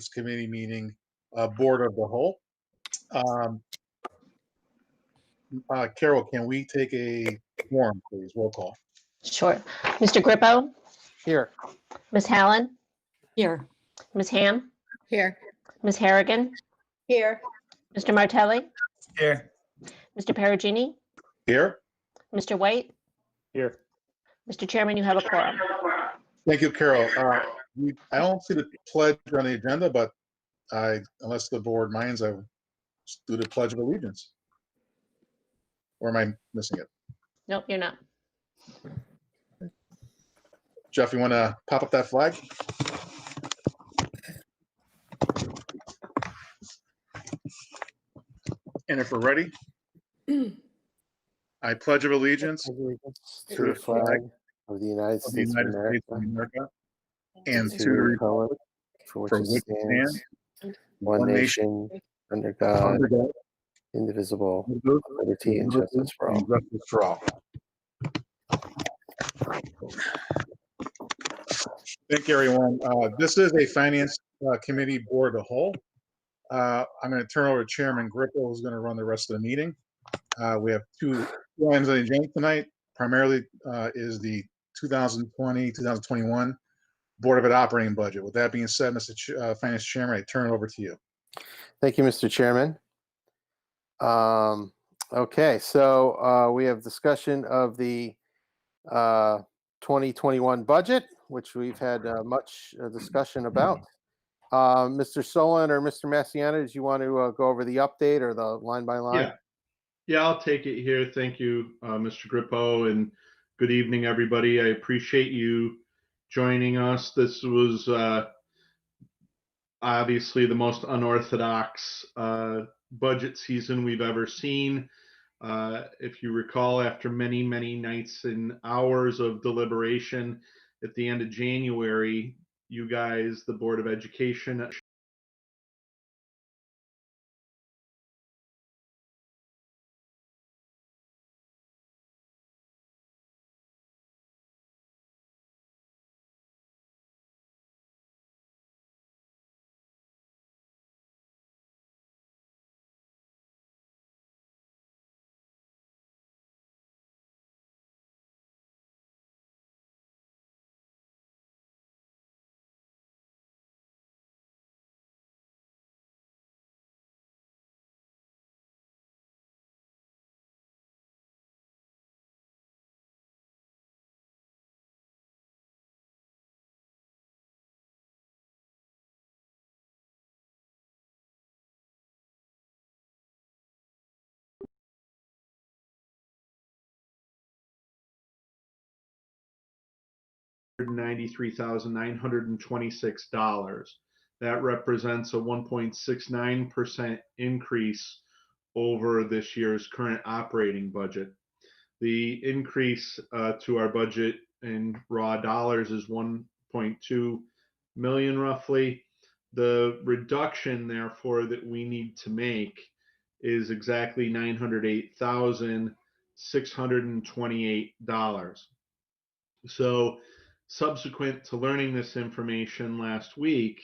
Finance Committee meeting, Board of the Whole. Carol, can we take a quorum, please? Roll call. Sure. Mr. Grippo? Here. Ms. Hallen? Here. Ms. Ham? Here. Ms. Harrigan? Here. Mr. Martelli? Here. Mr. Perugini? Here. Mr. White? Here. Mr. Chairman, you have a quorum. Thank you, Carol. I don't see the pledge on the agenda, but unless the board minds, I will do the Pledge of Allegiance. Or am I missing it? Nope, you're not. Jeff, you want to pop up that flag? And if we're ready, I pledge of allegiance To the flag of the United of the States of United States America of America and to to the the republic republic for which it stands, one one nation, under God, under God, indivisible, with liberty and justice for all. and justice for all. Thank you, everyone. This is a Finance Committee Board of the Whole. I'm going to turn over to Chairman Grippo, who's going to run the rest of the meeting. We have two items on the agenda tonight. Primarily is the 2020-2021 Board of Ed operating budget. With that being said, Mr. Finance Chairman, I turn it over to you. Thank you, Mr. Chairman. Okay, so we have discussion of the 2021 budget, which we've had much discussion about. Mr. Solon or Mr. Massiano, did you want to go over the update or the line by line? Yeah, I'll take it here. Thank you, Mr. Grippo, and good evening, everybody. I appreciate you joining us. This was obviously the most unorthodox budget season we've ever seen. If you recall, after many, many nights and hours of deliberation at the end of January, you guys, the Board of Education, $93,926. That represents a 1.69% increase over this year's current operating budget. The increase to our budget in raw dollars is 1.2 million roughly. The reduction, therefore, that we need to make is exactly $908,628. So subsequent to learning this information last week,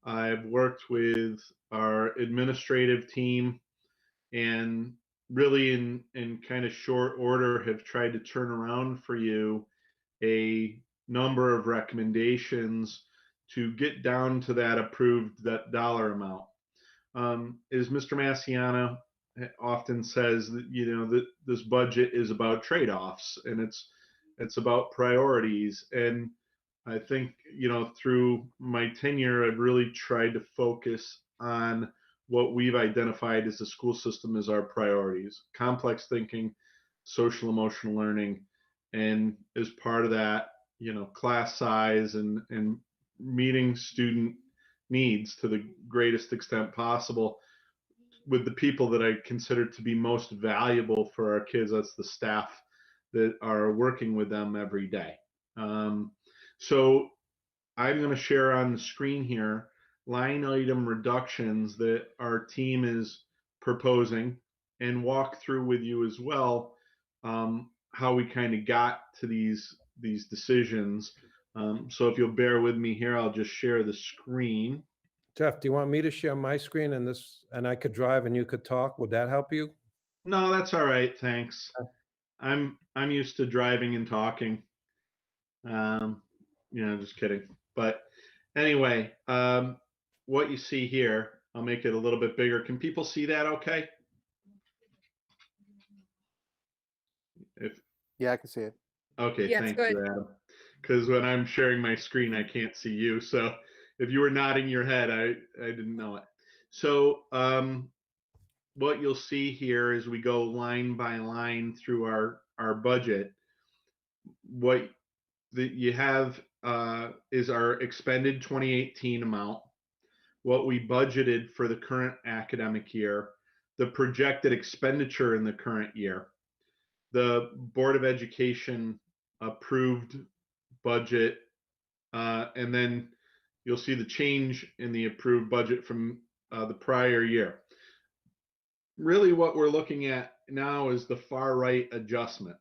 I've worked with our administrative team and really in kind of short order have tried to turn around for you a number of recommendations to get down to that approved dollar amount. As Mr. Massiano often says, that that this budget is about trade-offs and it's about priorities. And I think, through my tenure, I've really tried to focus on what we've identified as the school system as our priorities: complex thinking, social emotional learning, and as part of that, class size and meeting student needs to the greatest extent possible with the people that I consider to be most valuable for our kids. That's the staff that are working with them every day. So I'm going to share on the screen here line item reductions that our team is proposing and walk through with you as well how we kind of got to these decisions. So if you'll bear with me here, I'll just share the screen. Jeff, do you want me to share my screen and I could drive and you could talk? Would that help you? No, that's all right. Thanks. I'm used to driving and talking. Just kidding. But anyway, what you see here, I'll make it a little bit bigger. Can people see that okay? Yeah, I can see it. Okay, Yes, thank good. you, Adam. Because when I'm sharing my screen, I can't see you. So if you were nodding your head, I didn't know it. So what you'll see here is we go line by line through our budget. What you have is our expended 2018 amount, what we budgeted for the current academic year, the projected expenditure in the current year, the Board of Education approved budget, and then you'll see the change in the approved budget from the prior year. Really what we're looking at now is the far right adjustment.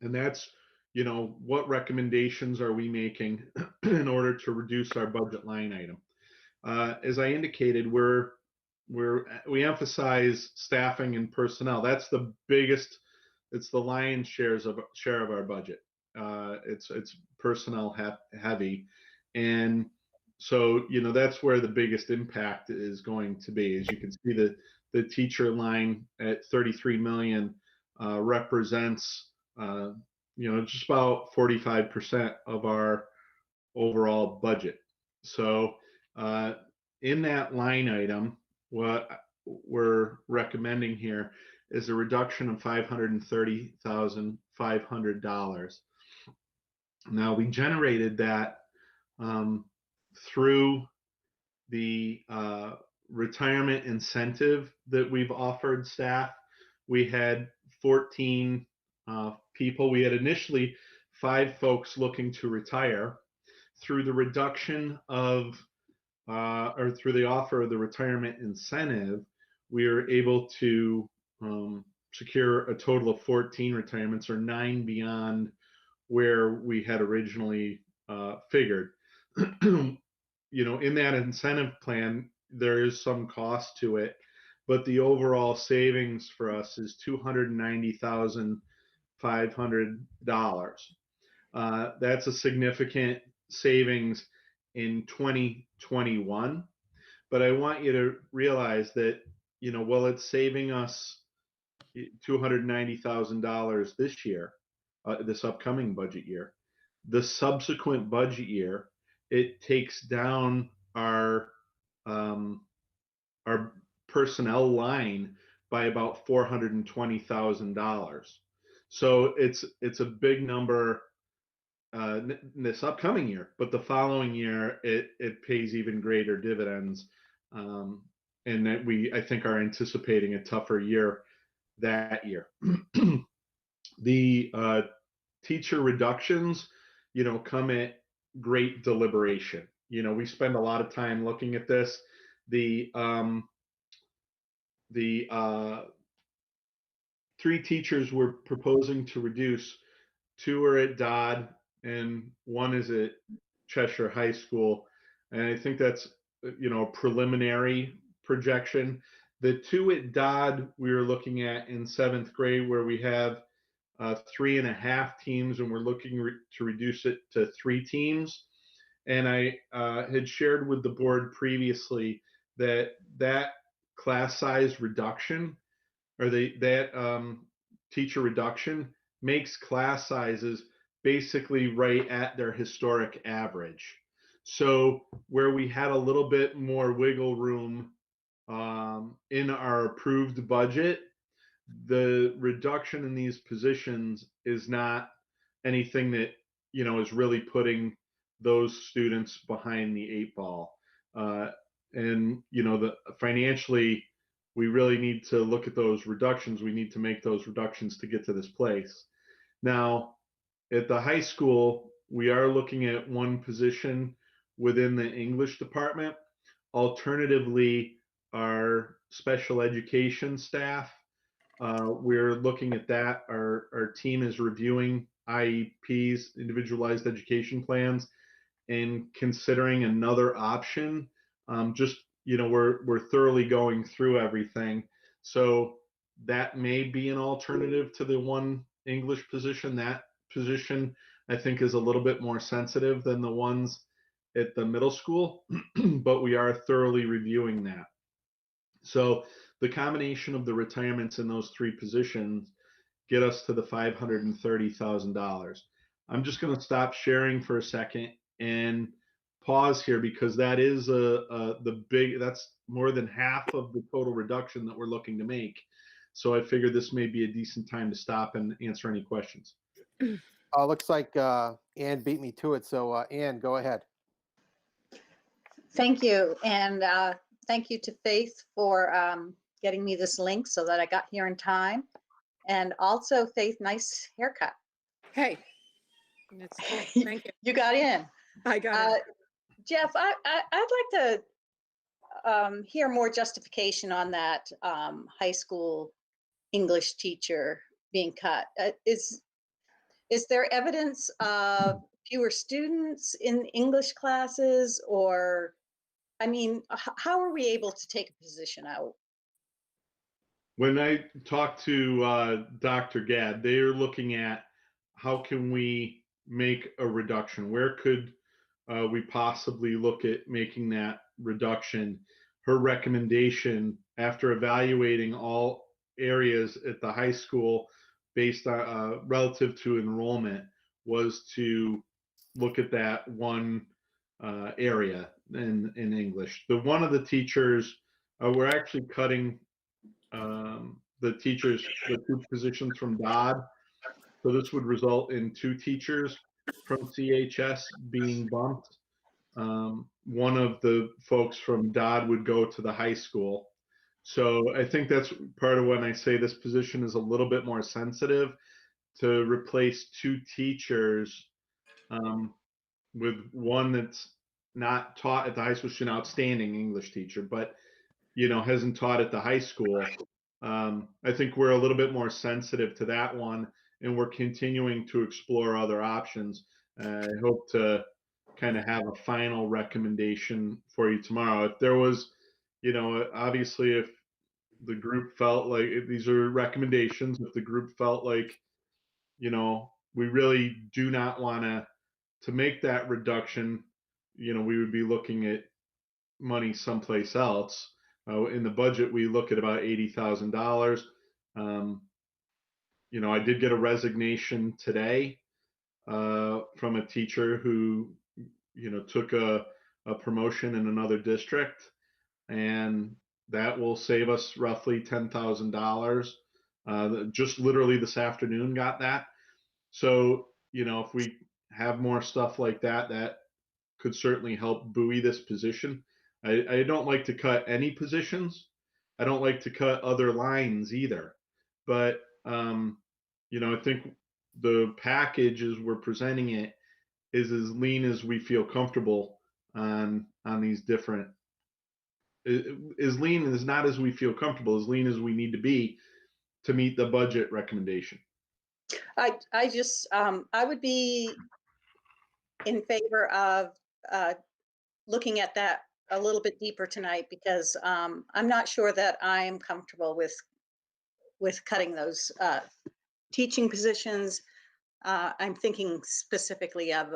And that's, what recommendations are we making in order to reduce our budget line item? As I indicated, we emphasize staffing and personnel. That's the biggest. It's the lion's share of our budget. It's personnel heavy, and so that's where the biggest impact is going to be. As you can see, the teacher line at 33 million represents just about 45% of our overall budget. So in that line item, what we're recommending here is a reduction of $530,500. Now we generated that through the retirement incentive that we've offered staff. We had 14 people. We had initially 5 folks looking to retire. Through the reduction of or through the offer of the retirement incentive, we were able to secure a total of 14 retirements, or 9 beyond where we had originally figured. In that incentive plan, there is some cost to it, but the overall savings for us is $290,500. That's a significant savings in 2021. But I want you to realize that, while it's saving us $290,000 this year, this upcoming budget year, the subsequent budget year, it takes down our personnel line by about $420,000. So it's a big number this upcoming year, but the following year it pays even greater dividends, and that I think are anticipating a tougher year that year. The teacher reductions, come at great deliberation. We spend a lot of time looking at this. The 3 teachers we're proposing to reduce, 2 are at Dodd and 1 is at Cheshire High School. And I think that's, a preliminary projection. The 2 at Dodd we were looking at in 7th grade, where we have 3.5 teams, and we're looking to reduce it to 3 teams. And I had shared with the board previously that class size reduction, or that teacher reduction, makes class sizes basically right at their historic average. So where we had a little bit more wiggle room in our approved budget, the reduction in these positions is not anything that is really putting those students behind the 8 ball. And financially, we really need to look at those reductions. We need to make those reductions to get to this place. Now, at the high school, we are looking at 1 position within the English department. Alternatively, our special education staff, we're looking at that. Our team is reviewing IEPs, individualized education plans, and considering another option Just, we're thoroughly going through everything. So that may be an alternative to the one English position. That position, I think, is a little bit more sensitive than the ones at the middle school, but we are thoroughly reviewing that. So the combination of the retirements in those three positions get us to the $530,000. I'm just going to stop sharing for a second and pause here, because that is that's more than half of the total reduction that we're looking to make. So I figured this may be a decent time to stop and answer any questions. Looks like Ann beat me to it. So Ann, go ahead. Thank you. And thank you to Faith for getting me this link so that I got here in time. And also, Faith, nice haircut. Hey, that's cool. Thank you. You got in. I got it. Jeff, I'd like to hear more justification on that high school English teacher being cut. Is there evidence of fewer students in English classes, or, I mean, how are we able to take a position out? When I talked to Dr. Gadd, they're looking at how can we make a reduction? Where could we possibly look at making that reduction? Her recommendation, after evaluating all areas at the high school based on relative to enrollment, was to look at that one area in English. One of the teachers, we're actually cutting the two positions from Dodd. So this would result in 2 teachers from CHS being bumped. One of the folks from Dodd would go to the high school. So I think that's part of when I say this position is a little bit more sensitive, to replace 2 teachers with one that's not taught at the high school. She's an outstanding English teacher, but hasn't taught at the high school. I think we're a little bit more sensitive to that one, and we're continuing to explore other options. I hope to kind of have a final recommendation for you tomorrow. If there was, obviously, if the group felt like these are recommendations, if the group felt like, we really do not want to make that reduction, we would be looking at money someplace else. In the budget, we look at about $80,000. I did get a resignation today from a teacher who, took a promotion in another district, and that will save us roughly $10,000. Just literally this afternoon got that. So, if we have more stuff like that, that could certainly help buoy this position. I don't like to cut any positions. I don't like to cut other lines either. But, I think the package as we're presenting it is as lean as we feel comfortable on these different, as lean as not as we feel comfortable, as lean as we need to be to meet the budget recommendation. I just, I would be in favor of looking at that a little bit deeper tonight, because I'm not sure that I am comfortable with cutting those teaching positions. I'm thinking specifically of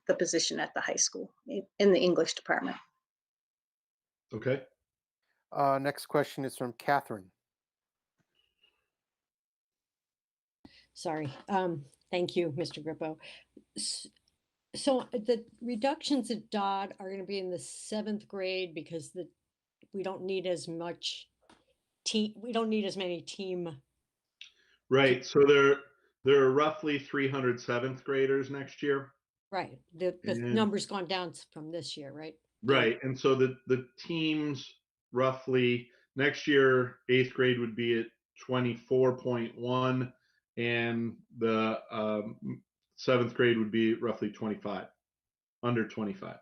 the position at the high school in the English department. Okay. Next question is from Catherine. Sorry. Thank you, Mr. Grippo. So the reductions at Dodd are going to be in the 7th grade because we don't need as much we don't need as many team. Right. So there are roughly 300 7th graders next year. Right. The number's gone down from this year, right? Right. And so the teams roughly next year, 8th grade would be at 24.1, and the 7th grade would be roughly 25, under 25,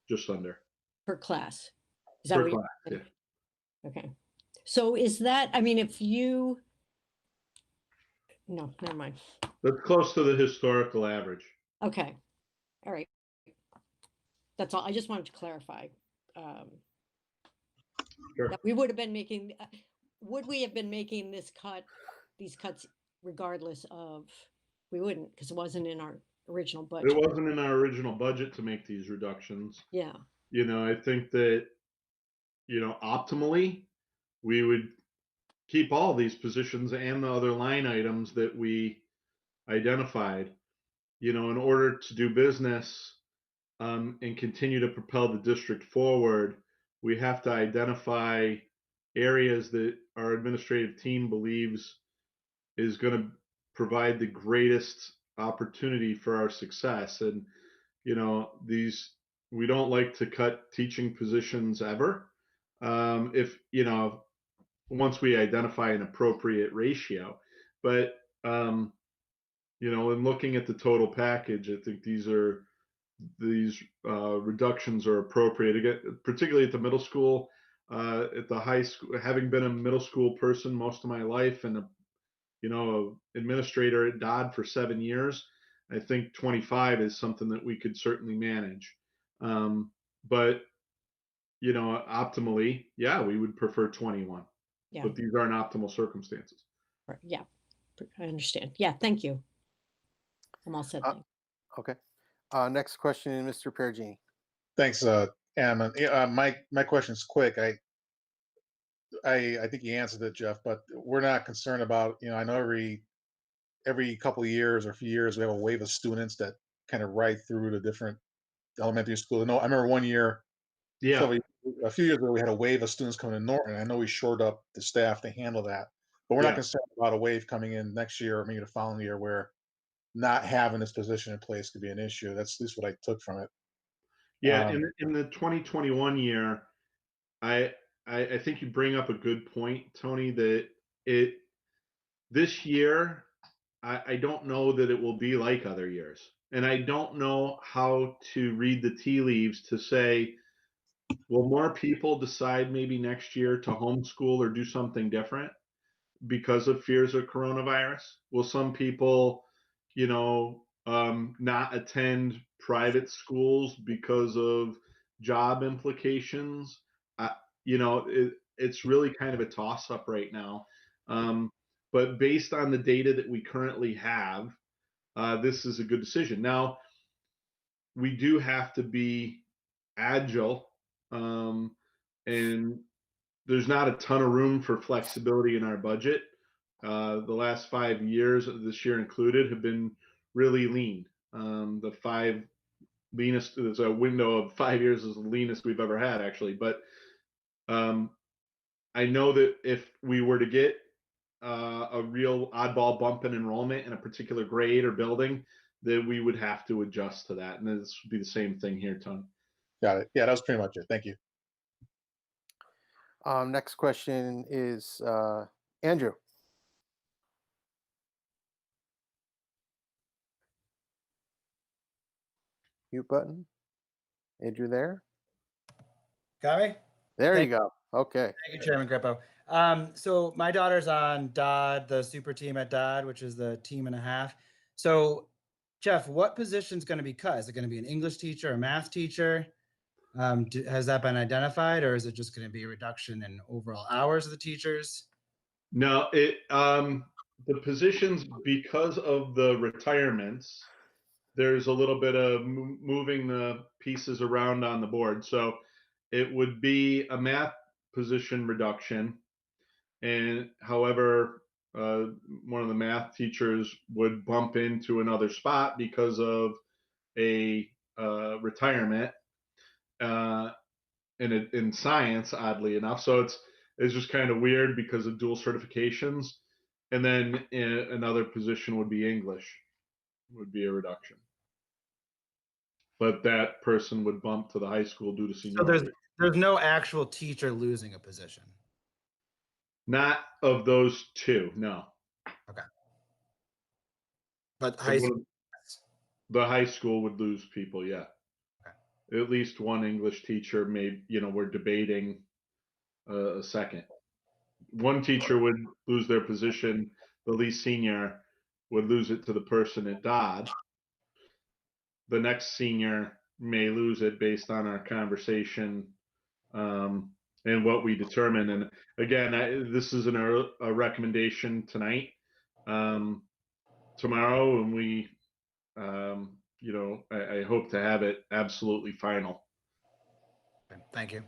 just under. Per class. Is that Per what class, yeah. Okay. So is that, I mean, no, never mind. That's close to the historical average. Okay. All right. That's all. I just wanted to clarify. Sure. that we would have been making, would we have been making these cuts regardless of, we wouldn't, because it wasn't in our original It budget. wasn't in our original budget to make these reductions. Yeah, I think that, optimally, we would keep all these positions and the other line items that we identified, in order to do business and continue to propel the district forward. We have to identify areas that our administrative team believes is going to provide the greatest opportunity for our success. And, we don't like to cut teaching positions ever. If, once we identify an appropriate ratio, but, in looking at the total package, I think these reductions are appropriate. Again, particularly at the middle school, at the high school. Having been a middle school person most of my life and administrator at Dodd for 7 years, I think 25 is something that we could certainly manage. But optimally, yeah, we would prefer 21. yeah, But these aren't optimal circumstances. right, yeah, I understand. Yeah, thank you. I'm all set. Thanks. Okay. Next question, Mr. Perugini. Thanks, Anna. My question's quick. I think you answered it, Jeff, but we're not concerned about, I know every couple of years or a few years, we have a wave of students that kind of ride through the different elementary schools. I remember one year, Yeah. a few years ago, we had a wave of students coming to Norton. I know we shored up the staff to handle that, but we're not concerned about a wave coming in next year or maybe the following year where not having this position in place could be an issue. That's at least what I took from it. Yeah, in the 2021 year, I think you bring up a good point, Tony, that this year, I don't know that it will be like other years. And I don't know how to read the tea leaves to say, will more people decide maybe next year to homeschool or do something different because of fears of coronavirus? Will some people, not attend private schools because of job implications? It's really kind of a toss up right now. But based on the data that we currently have, this is a good decision. Now, we do have to be agile, and there's not a ton of room for flexibility in our budget. The last 5 years, this year included, have been really lean. The 5 leanest, there's a window of 5 years is the leanest we've ever had, actually. But I know that if we were to get a real oddball bump in enrollment in a particular grade or building, that we would have to adjust to that. And this would be the same thing here, Tony. Got it. Yeah, that was pretty much it. Thank you. Next question is Andrew. Mute button. Andrew there? Got me? There Thank you go. Okay. Thank you, Chairman Grippo. So my daughter's on Dodd, the super team at Dodd, which is the team and a half. So Jeff, what position's going to be cut? Is it going to be an English teacher, a math teacher? Has that been identified, or is it just going to be a reduction in overall hours of the teachers? No, the positions, because of the retirements, there's a little bit of moving the pieces around on the board. So it would be a math position reduction. And however, one of the math teachers would bump into another spot because of a retirement in science, oddly enough. So it's just kind of weird because of dual certifications. And then another position would be English, would be a reduction. But that person would bump to the high school due to seniority. So there's no actual teacher losing a position. Not of those two, no. Okay. But the high school would lose people, yeah. Okay. At least one English teacher, maybe, we're debating a second. One teacher would lose their position. The least senior would lose it to the person at Dodd. The next senior may lose it based on our conversation and what we determine. And again, this is a recommendation tonight. Tomorrow, and we, I hope to have it absolutely final. Okay, thank you.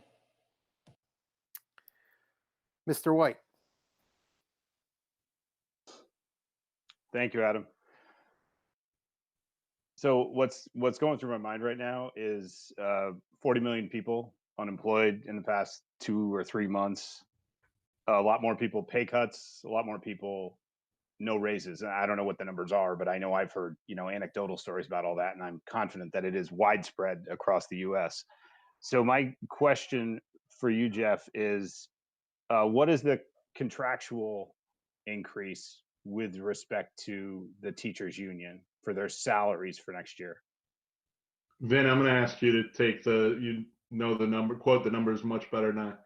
Mr. White. Thank you, Adam. So what's going through my mind right now is 40 million people unemployed in the past 2 or 3 months. A lot more people pay cuts, a lot more people no raises. And I don't know what the numbers are, but I know I've heard, anecdotal stories about all that, and I'm confident that it is widespread across the US. So my question for you, Jeff, is what is the contractual increase with respect to the teachers union for their salaries for next year? Vin, I'm going to ask you to take the number, quote the numbers much better now.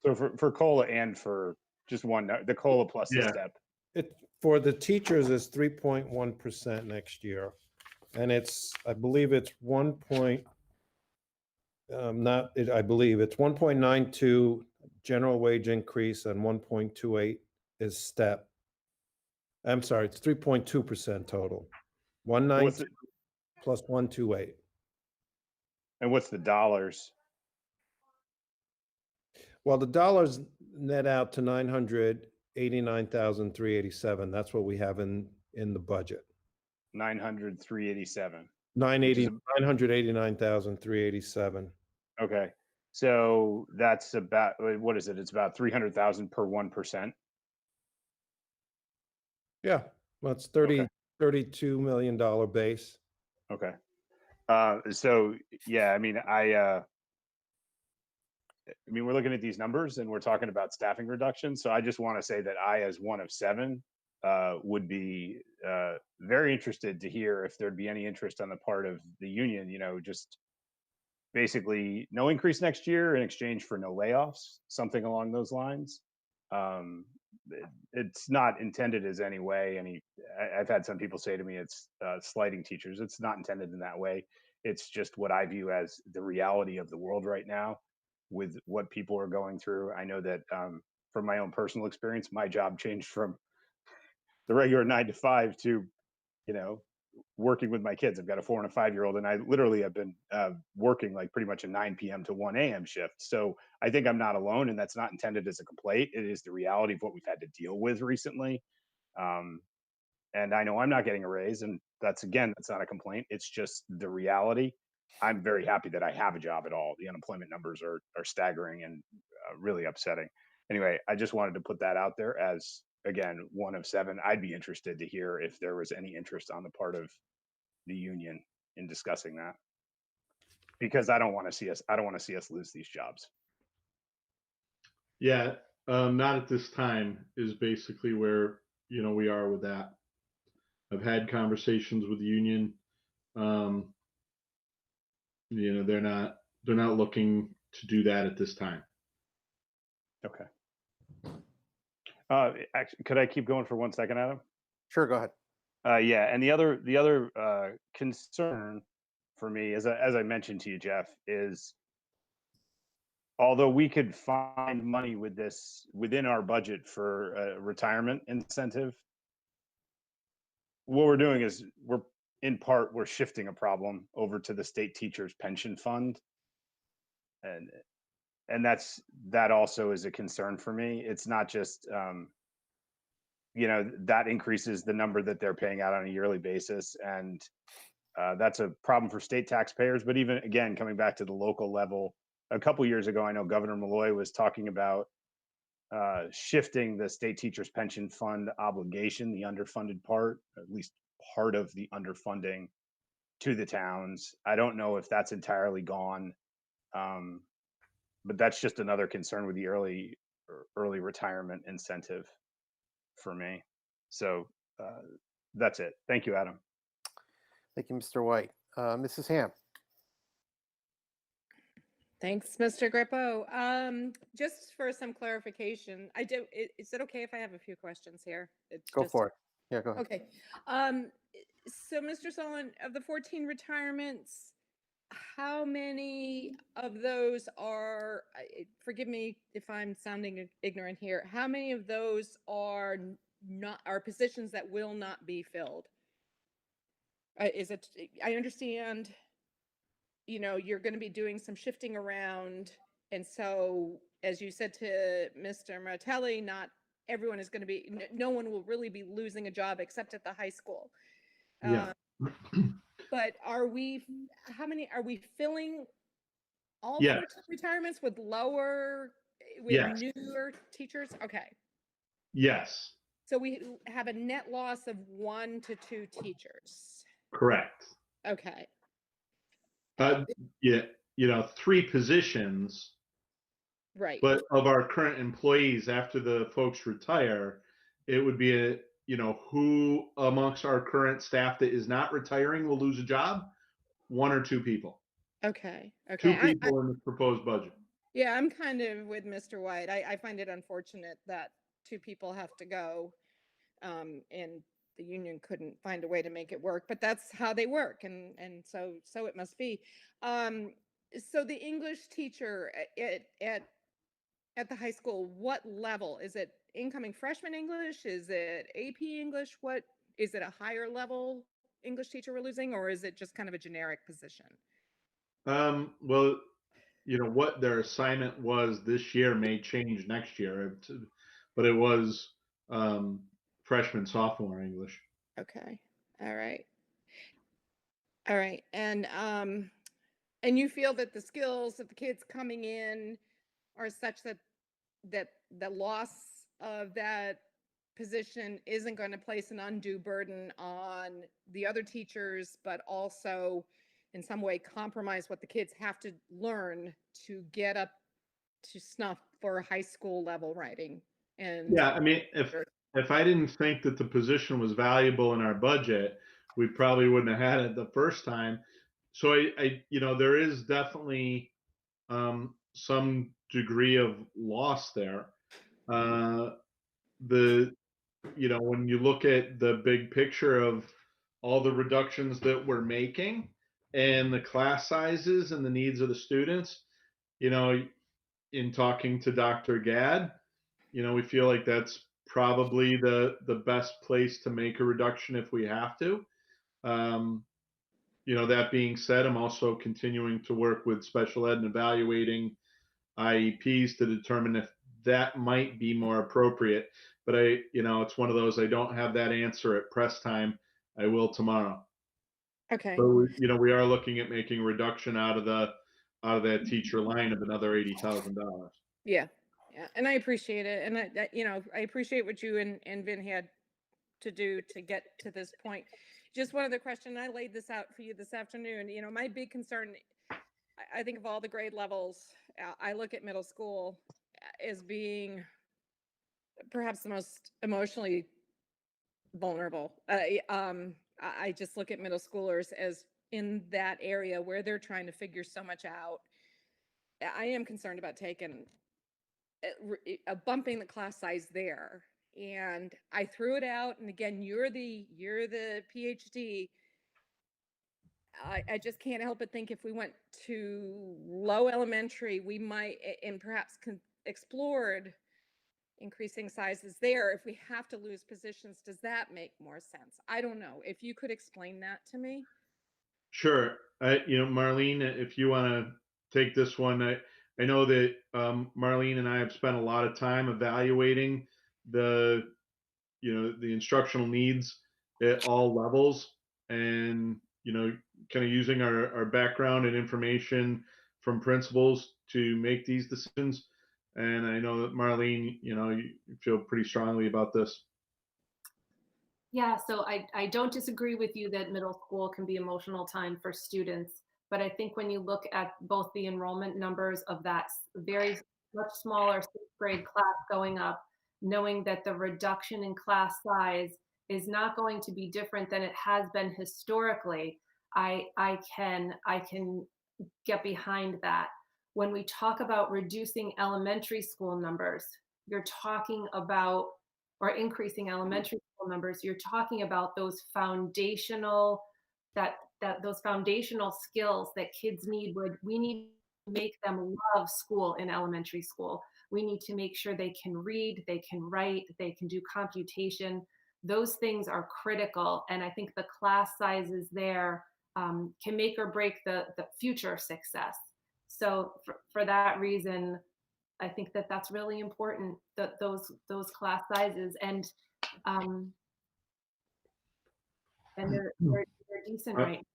So for COLA and for just the COLA plus the step. For the teachers is 3.1% next year. And I believe it's 1.92 general wage increase and 1.28 is step. I'm sorry, it's 3.2% total. 190 plus 128. And what's the dollars? Well, the dollars net out to 989,387. That's what we have in the budget. 900,387. 989,387. Okay. So that's about, what is it? It's about 300,000 per 1%. Yeah. Well, it's $32 million base. Okay. So yeah, I mean, we're looking at these numbers and we're talking about staffing reduction. So I just want to say that I, as one of 7, would be very interested to hear if there'd be any interest on the part of the union, just basically no increase next year in exchange for no layoffs, something along those lines. It's not intended as any way. I've had some people say to me it's slighting teachers. It's not intended in that way. It's just what I view as the reality of the world right now with what people are going through. I know that from my own personal experience, my job changed from the regular 9 to 5 to, working with my kids. I've got a 4 and a 5-year-old, and I literally have been working like pretty much a 9 p.m. to 1 a.m. shift. So I think I'm not alone, and that's not intended as a complaint. It is the reality of what we've had to deal with recently. And I know I'm not getting a raise, and that's not a complaint. It's just the reality. I'm very happy that I have a job at all. The unemployment numbers are staggering and really upsetting. Anyway, I just wanted to put that out there as, again, one of 7. I'd be interested to hear if there was any interest on the part of the union in discussing that, because I don't want to see us lose these jobs. Yeah, not at this time is basically where we are with that. I've had conversations with the union. They're not looking to do that at this time. Okay. Actually, could I keep going for 1 second, Adam? Sure, go ahead. Yeah, and the other concern for me, as I mentioned to you, Jeff, is although we could find money with this within our budget for a retirement incentive, what we're doing is we're shifting a problem over to the state teachers pension fund, and that also is a concern for me. It's not just that increases the number that they're paying out on a yearly basis, and that's a problem for state taxpayers. But even again, coming back to the local level, a couple years ago, I know Governor Malloy was talking about shifting the state teachers pension fund obligation, the underfunded part, at least part of the underfunding, to the towns. I don't know if that's entirely gone, but that's just another concern with the early retirement incentive for me. So that's it. Thank you, Adam. Thank you, Mr. White. Mrs. Ham. Thanks, Mr. Grippo. Just for some clarification, is it okay if I have a few questions here? Go for it. Yeah, go ahead. Okay. So, Mr. Solon, of the 14 retirements, how many of those are, forgive me if I'm sounding ignorant here, how many of those are are positions that will not be filled? Is it, I understand, you're going to be doing some shifting around. And so, as you said to Mr. Martelli, not everyone is going to be, no one will really be losing a job except at the high school. Yeah. But how many, are we filling all Yes. 14 retirements with Yes. newer teachers? Okay. Yes. So we have a net loss of 1 to 2 teachers. Correct. Okay. Yeah. 3 positions, Right. but of our current employees, after the folks retire, it would be who amongst our current staff that is not retiring will lose a job? 1 or 2 people. Okay. 2 Okay. people in the proposed budget. Yeah, I'm kind of with Mr. White. I find it unfortunate that 2 people have to go, and the union couldn't find a way to make it work, but that's how they work, and so it must be. So the English teacher at the high school, what level is it? Incoming freshman English? Is it AP English? What is it? A higher level English teacher we're losing, or is it just kind of a generic position? Well, what their assignment was this year may change next year, but it was freshman, sophomore English. Okay. All right. All right. And you feel that the skills of the kids coming in are such that the loss of that position isn't going to place an undue burden on the other teachers, but also in some way compromise what the kids have to learn to get up to snuff for high school level writing. And Yeah, I mean, if I didn't think that the position was valuable in our budget, we probably wouldn't have had it the first time. So I there is definitely some degree of loss there. When you look at the big picture of all the reductions that we're making and the class sizes and the needs of the students, in talking to Dr. Gadd, we feel like that's probably the best place to make a reduction if we have to. That being said, I'm also continuing to work with special ed and evaluating IEPs to determine if that might be more appropriate. But it's one of those, I don't have that answer at press time. I will tomorrow. okay. So, we are looking at making a reduction out of that teacher line of another $80,000. Yeah. Yeah. And I appreciate it. And I appreciate what you and Vin had to do to get to this point. Just one other question. I laid this out for you this afternoon. My big concern, I think of all the grade levels, I look at middle school as being perhaps the most emotionally vulnerable. I just look at middle schoolers as in that area where they're trying to figure so much out. I am concerned about taking bumping the class size there. And I threw it out. And again, you're the PhD. I just can't help but think if we went to low elementary, we might, and perhaps explored increasing sizes there. If we have to lose positions, does that make more sense? I don't know. If you could explain that to me. Sure. Marlene, if you want to take this one, I know that Marlene and I have spent a lot of time evaluating the instructional needs at all levels, and kind of using our background and information from principals to make these decisions. And I know that Marlene, you feel pretty strongly about this. Yeah, so I don't disagree with you that middle school can be emotional time for students, but I think when you look at both the enrollment numbers of that very much smaller sixth grade class going up, knowing that the reduction in class size is not going to be different than it has been historically, I can get behind that. When we talk about reducing elementary school numbers, you're talking about, or increasing elementary school numbers, you're talking about those foundational, that that those foundational skills that kids need, we need to make them love school in elementary school. We need to make sure they can read, they can write, they can do computation. Those things are critical. And I think the class sizes there can make or break the future success. So for that reason, I think that that's really important, that those class sizes, and they're decent right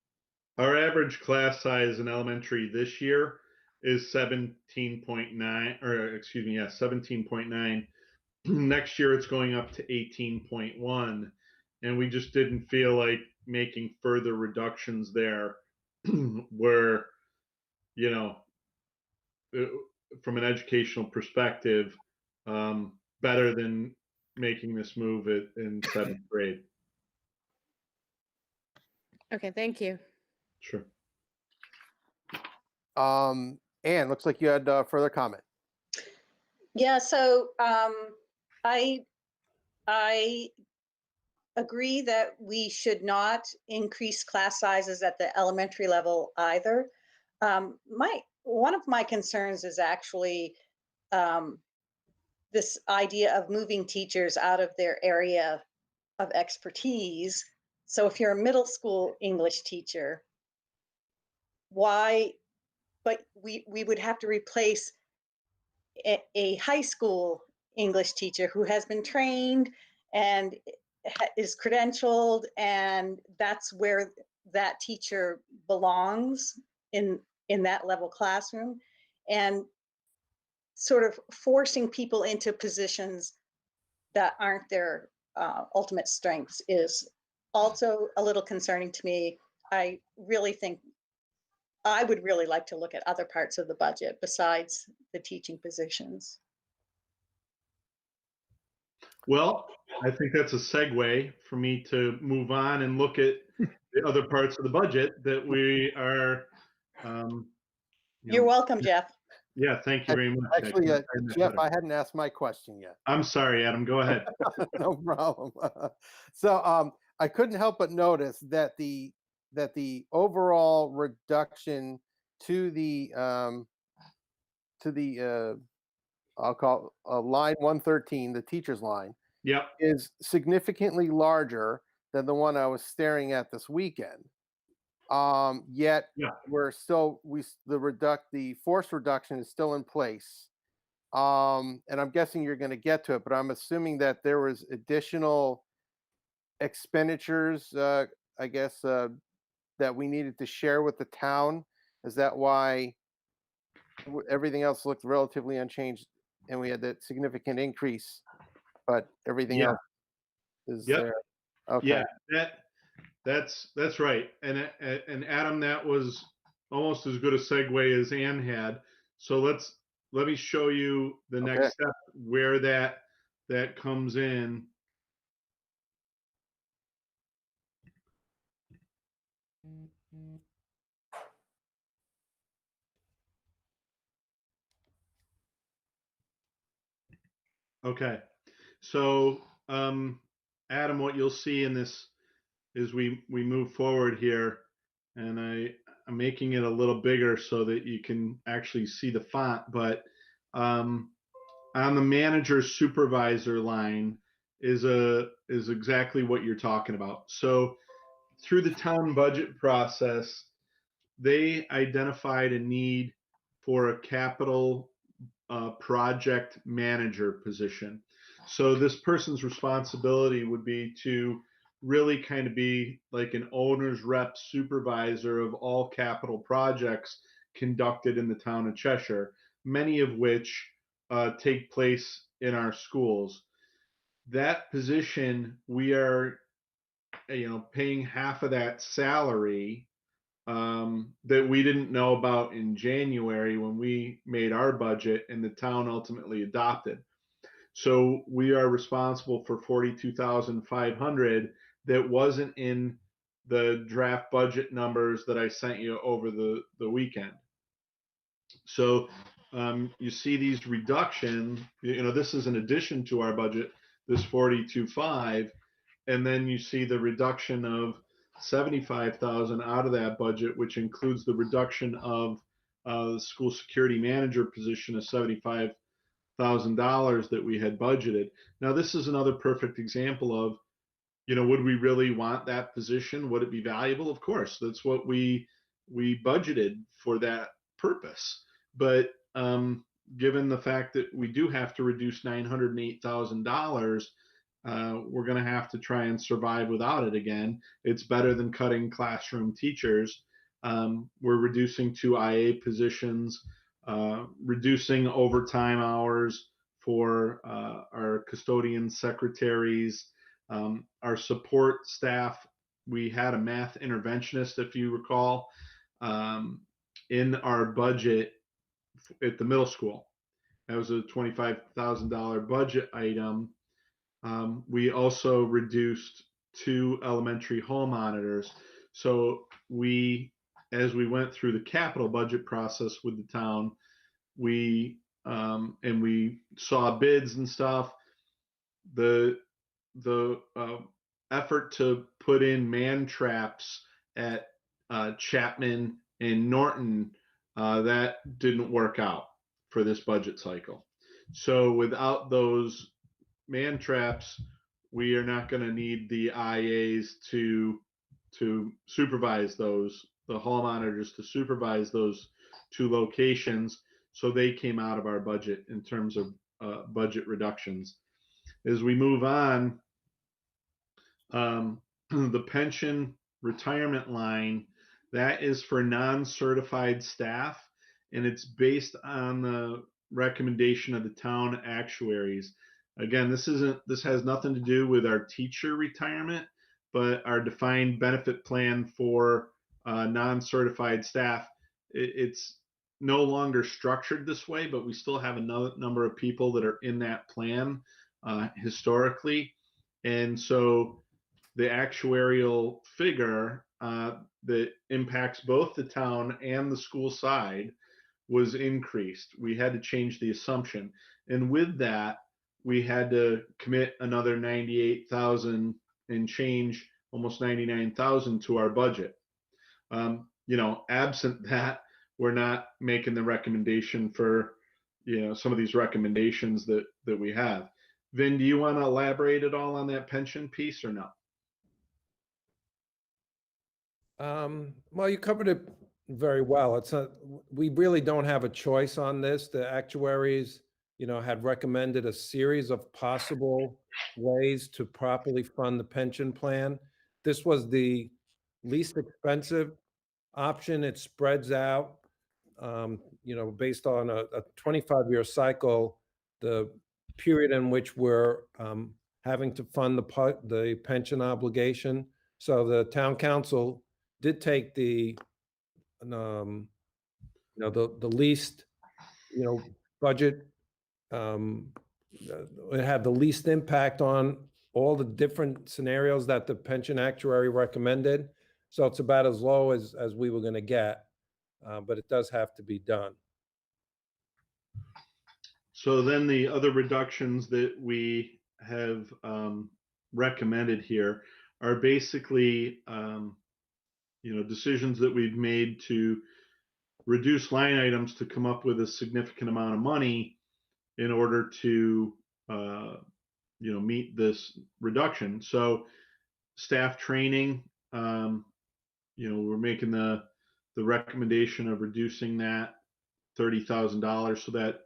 Our average class size in elementary this year is 17.9, or excuse me, yeah, 17.9. Next year it's going up to 18.1, and we just didn't feel like making further reductions there where, you know, from an educational perspective, better than making this move in 7th grade. Okay, thank you. Sure. Anne, looks like you had further comment. Yeah, so I agree that we should not increase class sizes at the elementary level either. One of my concerns is actually this idea of moving teachers out of their area of expertise. So if you're a middle school English teacher, why? But we would have to replace a high school English teacher who has been trained and is credentialed, and that's where that teacher belongs in that level classroom, and sort of forcing people into positions that aren't their ultimate strengths is also a little concerning to me. I really think I would really like to look at other parts of the budget besides the teaching positions. Well, I think that's a segue for me to move on and look at the other parts of the budget that we are. You're welcome, Jeff. Yeah, thank you very much. Actually, Jeff, I hadn't asked my question yet. I'm sorry, Adam. Go ahead. No problem. So I couldn't help but notice that the overall reduction to the I'll call line 113, the teacher's line, Yep. is significantly larger than the one I was staring at this weekend. Yet Yeah. we're still the force reduction is still in place. And I'm guessing you're going to get to it, but I'm assuming that there was additional expenditures, I guess, that we needed to share with the town. Is that why everything else looked relatively unchanged and we had that significant increase, but everything else is there? Okay. Yeah, that's right. And Adam, that was almost as good a segue as Ann had. So let me show you the next step where that comes in. Okay, so Adam, what you'll see in this is we move forward here, and I'm making it a little bigger so that you can actually see the font. But on the manager supervisor line is exactly what you're talking about. So through the town budget process, they identified a need for a capital project manager position. So this person's responsibility would be to really kind of be like an owner's rep supervisor of all capital projects conducted in the town of Cheshire, many of which take place in our schools. That position, we are, paying half of that salary that we didn't know about in January when we made our budget and the town ultimately adopted. So we are responsible for $42,500 that wasn't in the draft budget numbers that I sent you over the weekend. So you see these reductions, this is in addition to our budget, this 42.5, and then you see the reduction of $75,000 out of that budget, which includes the reduction of the school security manager position of $75,000 that we had budgeted. Now, this is another perfect example of, would we really want that position? Would it be valuable? Of course, that's what we budgeted for that purpose. But given the fact that we do have to reduce $908,000, we're going to have to try and survive without it again. It's better than cutting classroom teachers. We're reducing 2 IA positions, reducing overtime hours for our custodian secretaries, our support staff. We had a math interventionist, if you recall, in our budget at the middle school. That was a $25,000 budget item. We also reduced 2 elementary hall monitors. So as we went through the capital budget process with the town, we saw bids and stuff. The effort to put in man traps at Chapman and Norton, that didn't work out for this budget cycle. So without those man traps, we are not going to need the IAs to supervise those, the hall monitors to supervise those 2 locations. So they came out of our budget in terms of budget reductions. As we move on, the pension retirement line, that is for non-certified staff, and it's based on the recommendation of the town actuaries. Again, this has nothing to do with our teacher retirement, but our defined benefit plan for non-certified staff. It's no longer structured this way, but we still have another number of people that are in that plan historically. And so the actuarial figure that impacts both the town and the school side was increased. We had to change the assumption. And with that, we had to commit another 98,000 and change, almost 99,000 to our budget. Absent that, we're not making the recommendation for, some of these recommendations that we have. Vin, do you want to elaborate at all on that pension piece or no? Well, you covered it very well. We really don't have a choice on this. The actuaries, had recommended a series of possible ways to properly fund the pension plan. This was the least expensive option. It spreads out, based on a 25-year cycle, the period in which we're having to fund the pension obligation. So the town council did take the least, budget. It had the least impact on all the different scenarios that the pension actuary recommended. So it's about as low as we were going to get, but it does have to be done. So then the other reductions that we have recommended here are basically, decisions that we've made to reduce line items to come up with a significant amount of money in order to, meet this reduction. So staff training, we're making the recommendation of reducing that $30,000, so that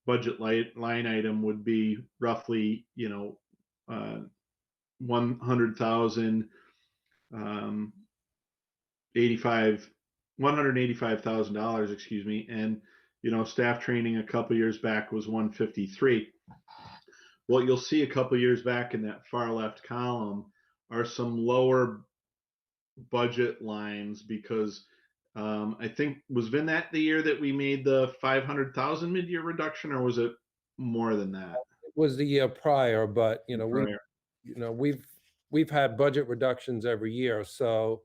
budget line item would be roughly, 100,000, $185,000, excuse me. And, staff training a couple years back was 153. What you'll see a couple years back in that far left column are some lower budget lines because I think, was Vin that the year that we made the 500,000 mid-year reduction, or was it more than that? It was the year prior, but Prior. we've had budget reductions every year. So,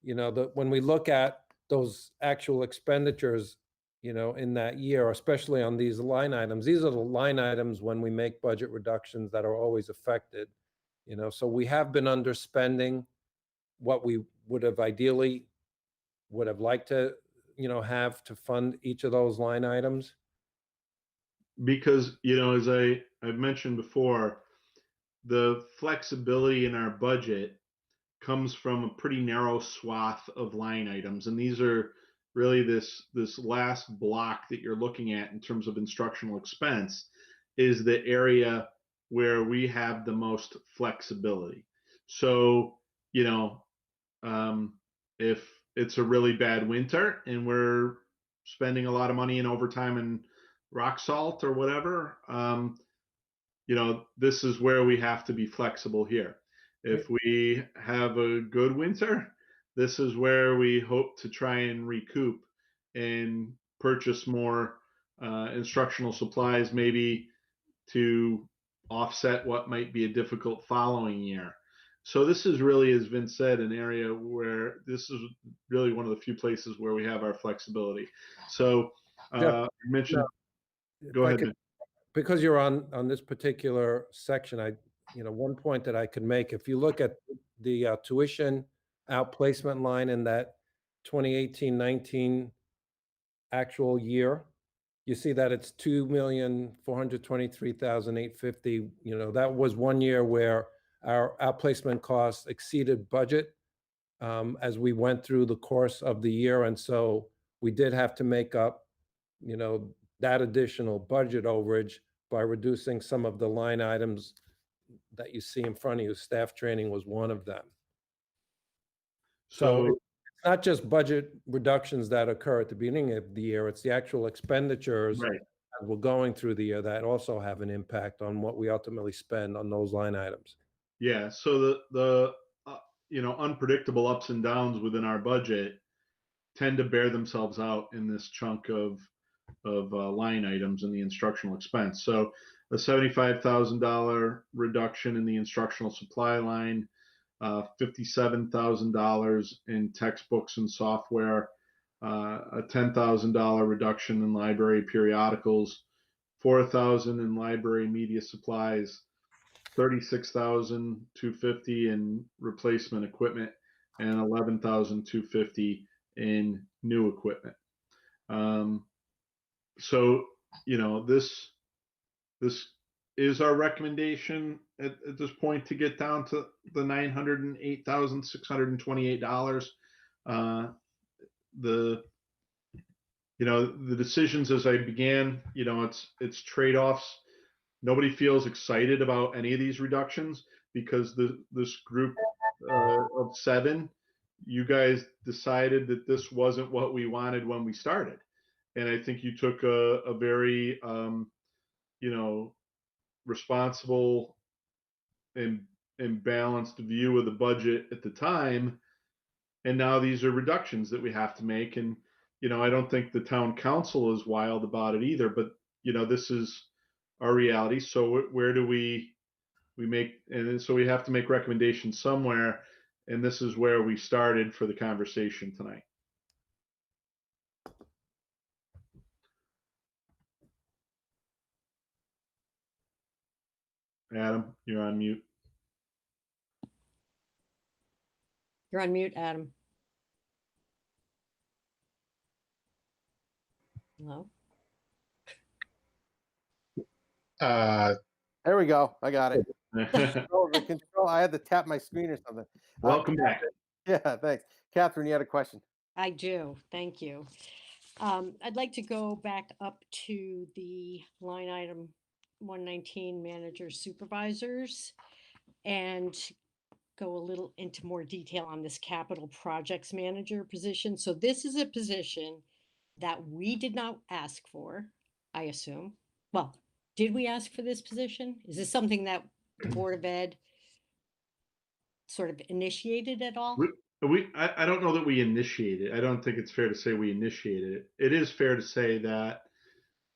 when we look at those actual expenditures, in that year, especially on these line items, these are the line items when we make budget reductions that are always affected. So we have been underspending what we would have ideally would have liked to, have to fund each of those line items? Because, as I've mentioned before, the flexibility in our budget comes from a pretty narrow swath of line items. And these are really this last block that you're looking at in terms of instructional expense is the area where we have the most flexibility. So, if it's a really bad winter and we're spending a lot of money in overtime and rock salt or whatever, this is where we have to be flexible here. If we have a good winter, this is where we hope to try and recoup and purchase more instructional supplies, maybe to offset what might be a difficult following year. So this is really, as Vince said, an area where this is really one of the few places where we have our flexibility. So Jeff, you mentioned, if go I ahead. could- because you're on this particular section, one point that I could make, if you look at the tuition outplacement line in that 2018-19 actual year, you see that it's 2,423,850. That was one year where our outplacement costs exceeded budget as we went through the course of the year. And so we did have to make up, that additional budget overage by reducing some of the line items that you see in front of you. Staff training was one of them. So it's not just budget reductions that occur at the beginning of the year, it's the actual expenditures Right. that we're going through the year that also have an impact on what we ultimately spend on those line items. Yeah. So the unpredictable ups and downs within our budget tend to bear themselves out in this chunk of line items in the instructional expense. So a $75,000 reduction in the instructional supply line, $57,000 in textbooks and software, a $10,000 reduction in library periodicals, $4,000 in library media supplies, $36,250 in replacement equipment, and $11,250 in new equipment. So this is our recommendation at this point to get down to the $908,628. The decisions as I began, it's trade-offs. Nobody feels excited about any of these reductions because this group of 7, you guys decided that this wasn't what we wanted when we started. And I think you took a very, responsible and balanced view of the budget at the time. And now these are reductions that we have to make. And, I don't think the town council is wild about it either, but, this is our reality. So where do we make, and so we have to make recommendations somewhere. And this is where we started for the conversation tonight. Adam, you're on mute. You're on mute, Adam. Hello? There we go. I got it. The control. I had to tap my screen or something. Welcome back. Yeah, thanks. Catherine, you had a question. I do. Thank you. I'd like to go back up to the line item 119, managers, supervisors, and go a little into more detail on this capital projects manager position. So this is a position that we did not ask for, I assume. Well, did we ask for this position? Is this something that the Board of Ed sort of initiated at all? I don't know that we initiated. I don't think it's fair to say we initiated it. It is fair to say that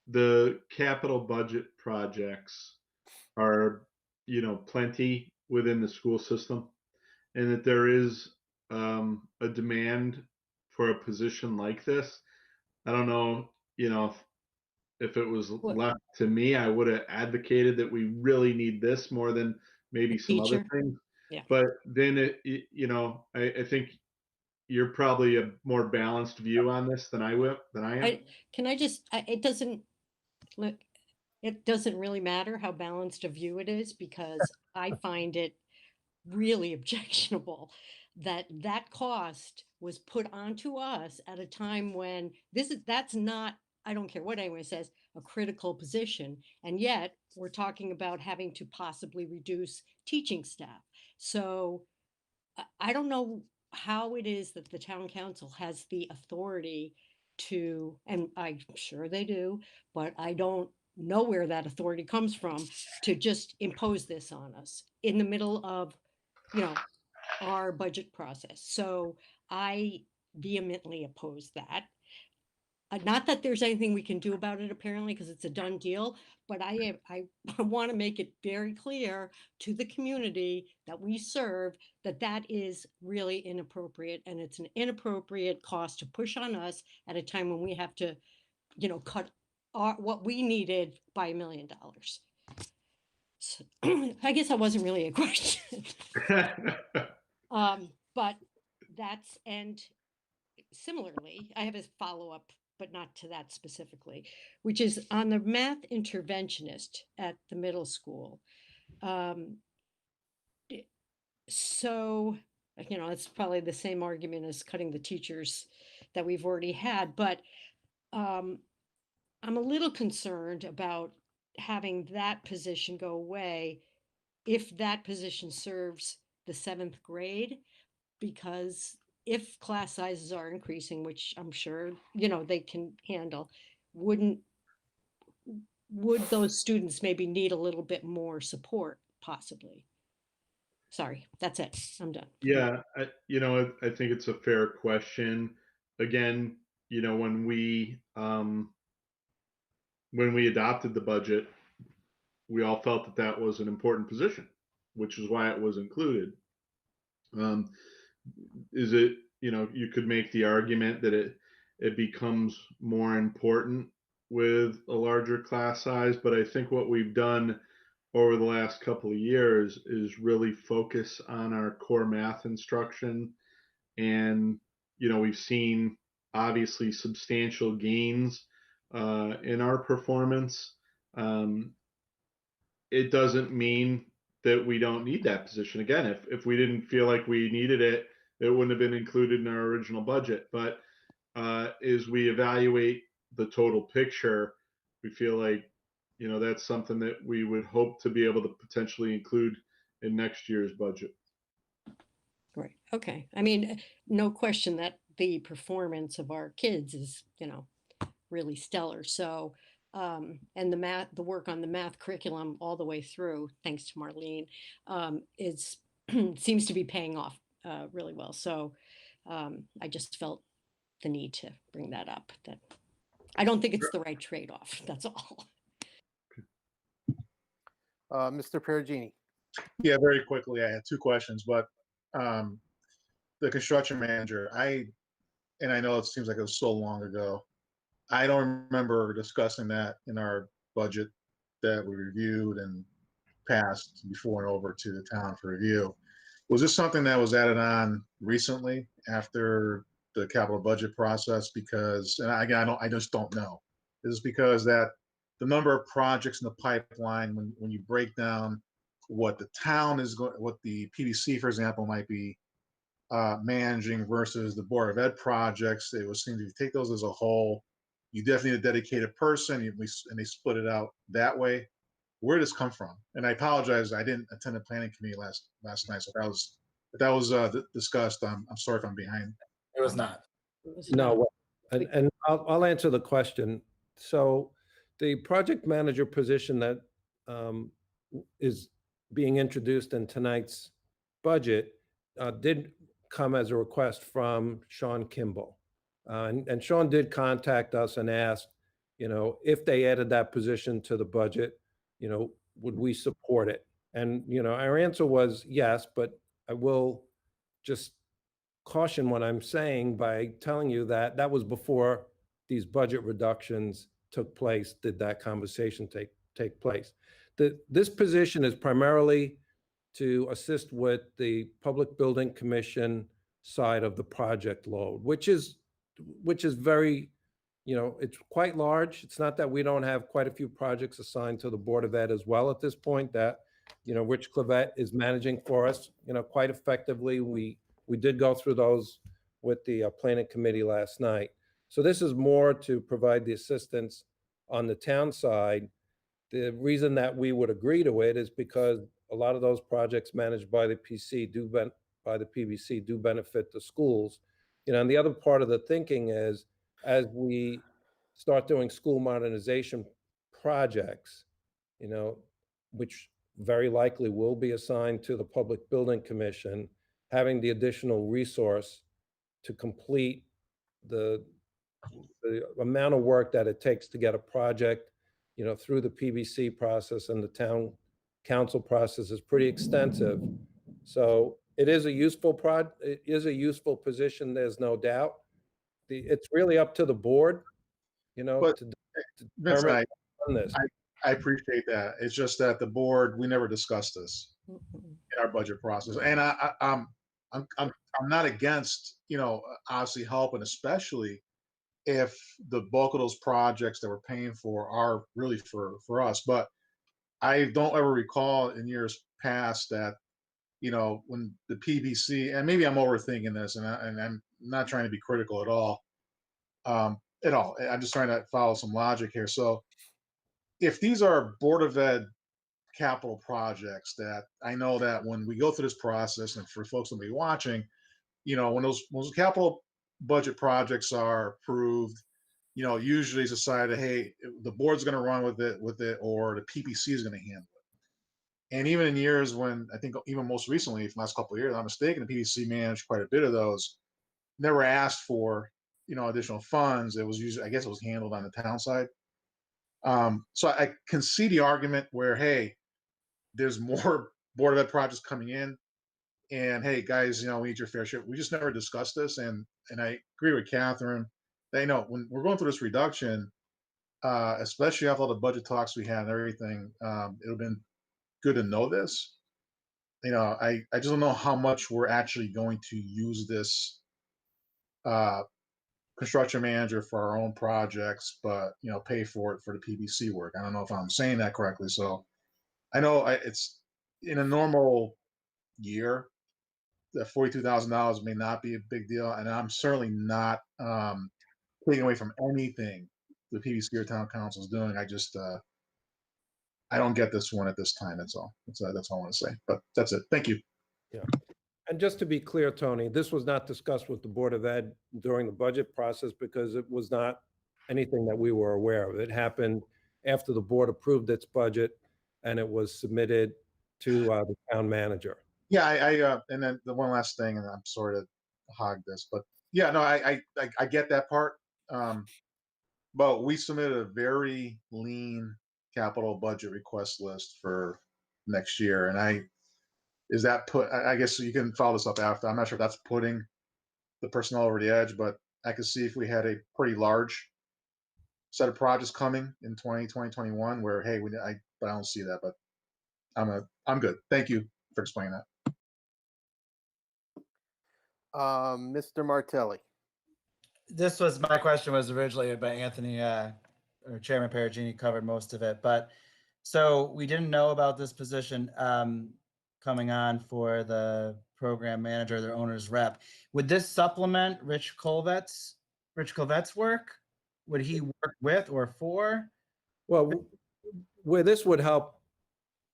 the capital budget projects are, plenty within the school system, and that there is a demand for a position like this. I don't know, if it was left to me, I would have advocated that we really need this more than maybe some other Teacher. things. Yeah. But then I think you're probably a more balanced view on this than I am. Can I just, look, it doesn't really matter how balanced a view it is, because I find it really objectionable that that cost was put onto us at a time when that's not, I don't care what anyone says, a critical position. And yet we're talking about having to possibly reduce teaching staff. So I don't know how it is that the town council has the authority to, and I'm sure they do, but I don't know where that authority comes from to just impose this on us in the middle of, our budget process. So I vehemently oppose that. Not that there's anything we can do about it, apparently, because it's a done deal, but I want to make it very clear to the community that we serve that that is really inappropriate, and it's an inappropriate cost to push on us at a time when we have to, cut what we needed by $1 million. So, I guess that wasn't really a question. But that's, and similarly, I have a follow-up, but not to that specifically, which is on the math interventionist at the middle school. So, it's probably the same argument as cutting the teachers that we've already had, but I'm a little concerned about having that position go away if that position serves the 7th grade, because if class sizes are increasing, which I'm sure, they can handle, would those students maybe need a little bit more support, possibly? Sorry, that's it. I'm done. Yeah, I think it's a fair question. Again, when we adopted the budget, we all felt that that was an important position, which is why it was included. Is it, you could make the argument that it becomes more important with a larger class size, but I think what we've done over the last couple of years is really focus on our core math instruction. And, we've seen obviously substantial gains in our performance. It doesn't mean that we don't need that position. Again, if we didn't feel like we needed it, it wouldn't have been included in our original budget. But as we evaluate the total picture, we feel like, that's something that we would hope to be able to potentially include in next year's budget. Right. Okay. I mean, no question that the performance of our kids is, really stellar. So, and the work on the math curriculum all the way through, thanks to Marlene, is seems to be paying off really well. So, I just felt the need to bring that up. That I don't think it's the right trade-off. That's all. Mr. Perugini. Yeah, very quickly, I had two questions, but the construction manager, and I know it seems like it was so long ago, I don't remember discussing that in our budget that we reviewed and passed before and over to the town for review. Was this something that was added on recently after the capital budget process? Because, and again, I just don't know. Is this because that the number of projects in the pipeline, when you break down what the town is going, what the PDC, for example, might be managing versus the Board of Ed projects, it would seem to take those as a whole. You definitely need a dedicated person, and they split it out that way. Where did this come from? And I apologize, I didn't attend the planning committee last night, so if that was discussed. I'm sorry if I'm behind. It was not. No, and I'll answer the question. So the project manager position that is being introduced in tonight's budget did come as a request from Sean Kimball. And Sean did contact us and asked, if they added that position to the budget, would we support it? And, our answer was yes, but I will just caution what I'm saying by telling you that that was before these budget reductions took place, did that conversation take place. This position is primarily to assist with the Public Building Commission side of the project load, which is very, it's quite large. It's not that we don't have quite a few projects assigned to the Board of Ed as well at this point that, Rich Clavette is managing for us, quite effectively. We did go through those with the planning committee last night. So this is more to provide the assistance on the town side. The reason that we would agree to it is because a lot of those projects managed by the PBC do benefit the schools. And the other part of the thinking is, as we start doing school modernization projects, which very likely will be assigned to the Public Building Commission, having the additional resource to complete the amount of work that it takes to get a project, through the PBC process and the town council process is pretty extensive. So it is a useful position, there's no doubt. It's really up to the board, But, to Vince, determine on this. I appreciate that. It's just that the board, we never discussed this in our budget process. And I'm not against, obviously helping, especially if the bulk of those projects that we're paying for are really for us. But I don't ever recall in years past that, when the PBC, and maybe I'm overthinking this, and I'm not trying to be critical at all. I'm just trying to follow some logic here. So if these are Board of Ed capital projects, that I know that when we go through this process, and for folks that will be watching, when those capital budget projects are approved, usually it's decided, hey, the board's going to run with it, or the PPC is going to handle it. And even in years when, I think even most recently, for the last couple of years, I'm mistaken, the PPC managed quite a bit of those, never asked for, additional funds. It was usually, I guess it was handled on the town side. So I can see the argument where, hey, there's more Board of Ed projects coming in, and hey, guys, we need your fair share. We just never discussed this, and I agree with Catherine. They know when we're going through this reduction, especially after all the budget talks we had and everything, it would have been good to know this. I just don't know how much we're actually going to use this construction manager for our own projects, but pay for it for the PBC work. I don't know if I'm saying that correctly. So I know it's in a normal year, that $42,000 may not be a big deal, and I'm certainly not taking away from anything the PBC or town council is doing. I just I don't get this one at this time. That's all. That's all I want to say. But that's it. Thank you. Yeah. And just to be clear, Tony, this was not discussed with the Board of Ed during the budget process because it was not anything that we were aware of. It happened after the board approved its budget and it was submitted to the town manager. Yeah, I and then the one last thing, and I'm sorry to hog this, but yeah, no, I get that part. But we submitted a very lean capital budget request list for next year, and I guess you can follow this up after. I'm not sure if that's putting the personnel over the edge, but I could see if we had a pretty large set of projects coming in 2021 where, hey, but I don't see that, but I'm good. Thank you for explaining that. Mr. Martelli. My question was originally by Anthony, or Chairman Perugini covered most of it, but so we didn't know about this position coming on for the program manager, their owner's rep. Would this supplement Rich Clovette's work? Would he work with or for? Well, where this would help,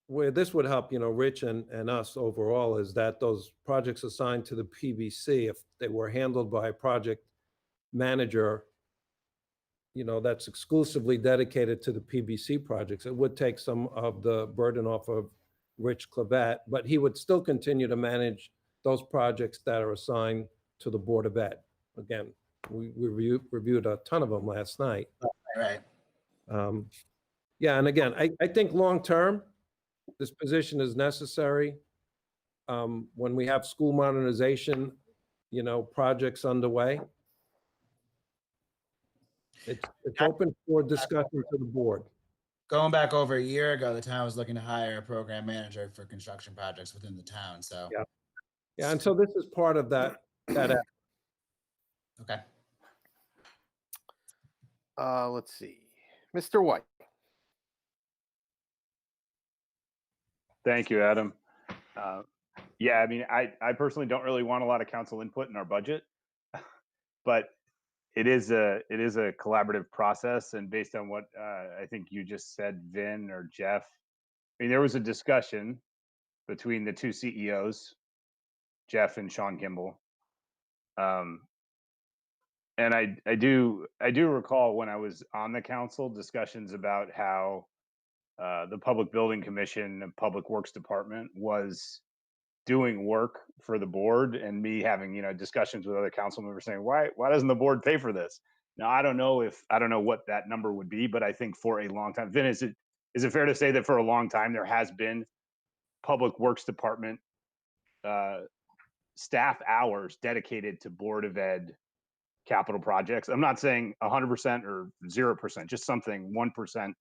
Rich and us overall, is that those projects assigned to the PBC, if they were handled by a project manager, that's exclusively dedicated to the PBC projects, it would take some of the burden off of Rich Clavette, but he would still continue to manage those projects that are assigned to the Board of Ed. Again, we reviewed a ton of them last night. Right. Yeah, and again, I think long-term, this position is necessary. When we have school modernization, projects underway. It's open for discussion to the board. going back over a year ago, the town was looking to hire a program manager for construction projects within the town. So, Yeah. Yeah, and so this is part of that effort. okay. Let's see, Mr. White. Thank you, Adam. Yeah, I mean, I personally don't really want a lot of council input in our budget, but it is a collaborative process. And based on what I think you just said, Vin or Jeff, I mean, there was a discussion between the two CEOs, Jeff and Sean Kimball. And I do recall when I was on the council discussions about how the Public Building Commission and Public Works Department was doing work for the board, and me having discussions with other council members saying, why doesn't the board pay for this? Now I don't know what that number would be, but I think for a long time, Vin, is it fair to say that for a long time there has been Public Works Department staff hours dedicated to Board of Ed capital projects? I'm not saying 100% or 0%, just something 1%,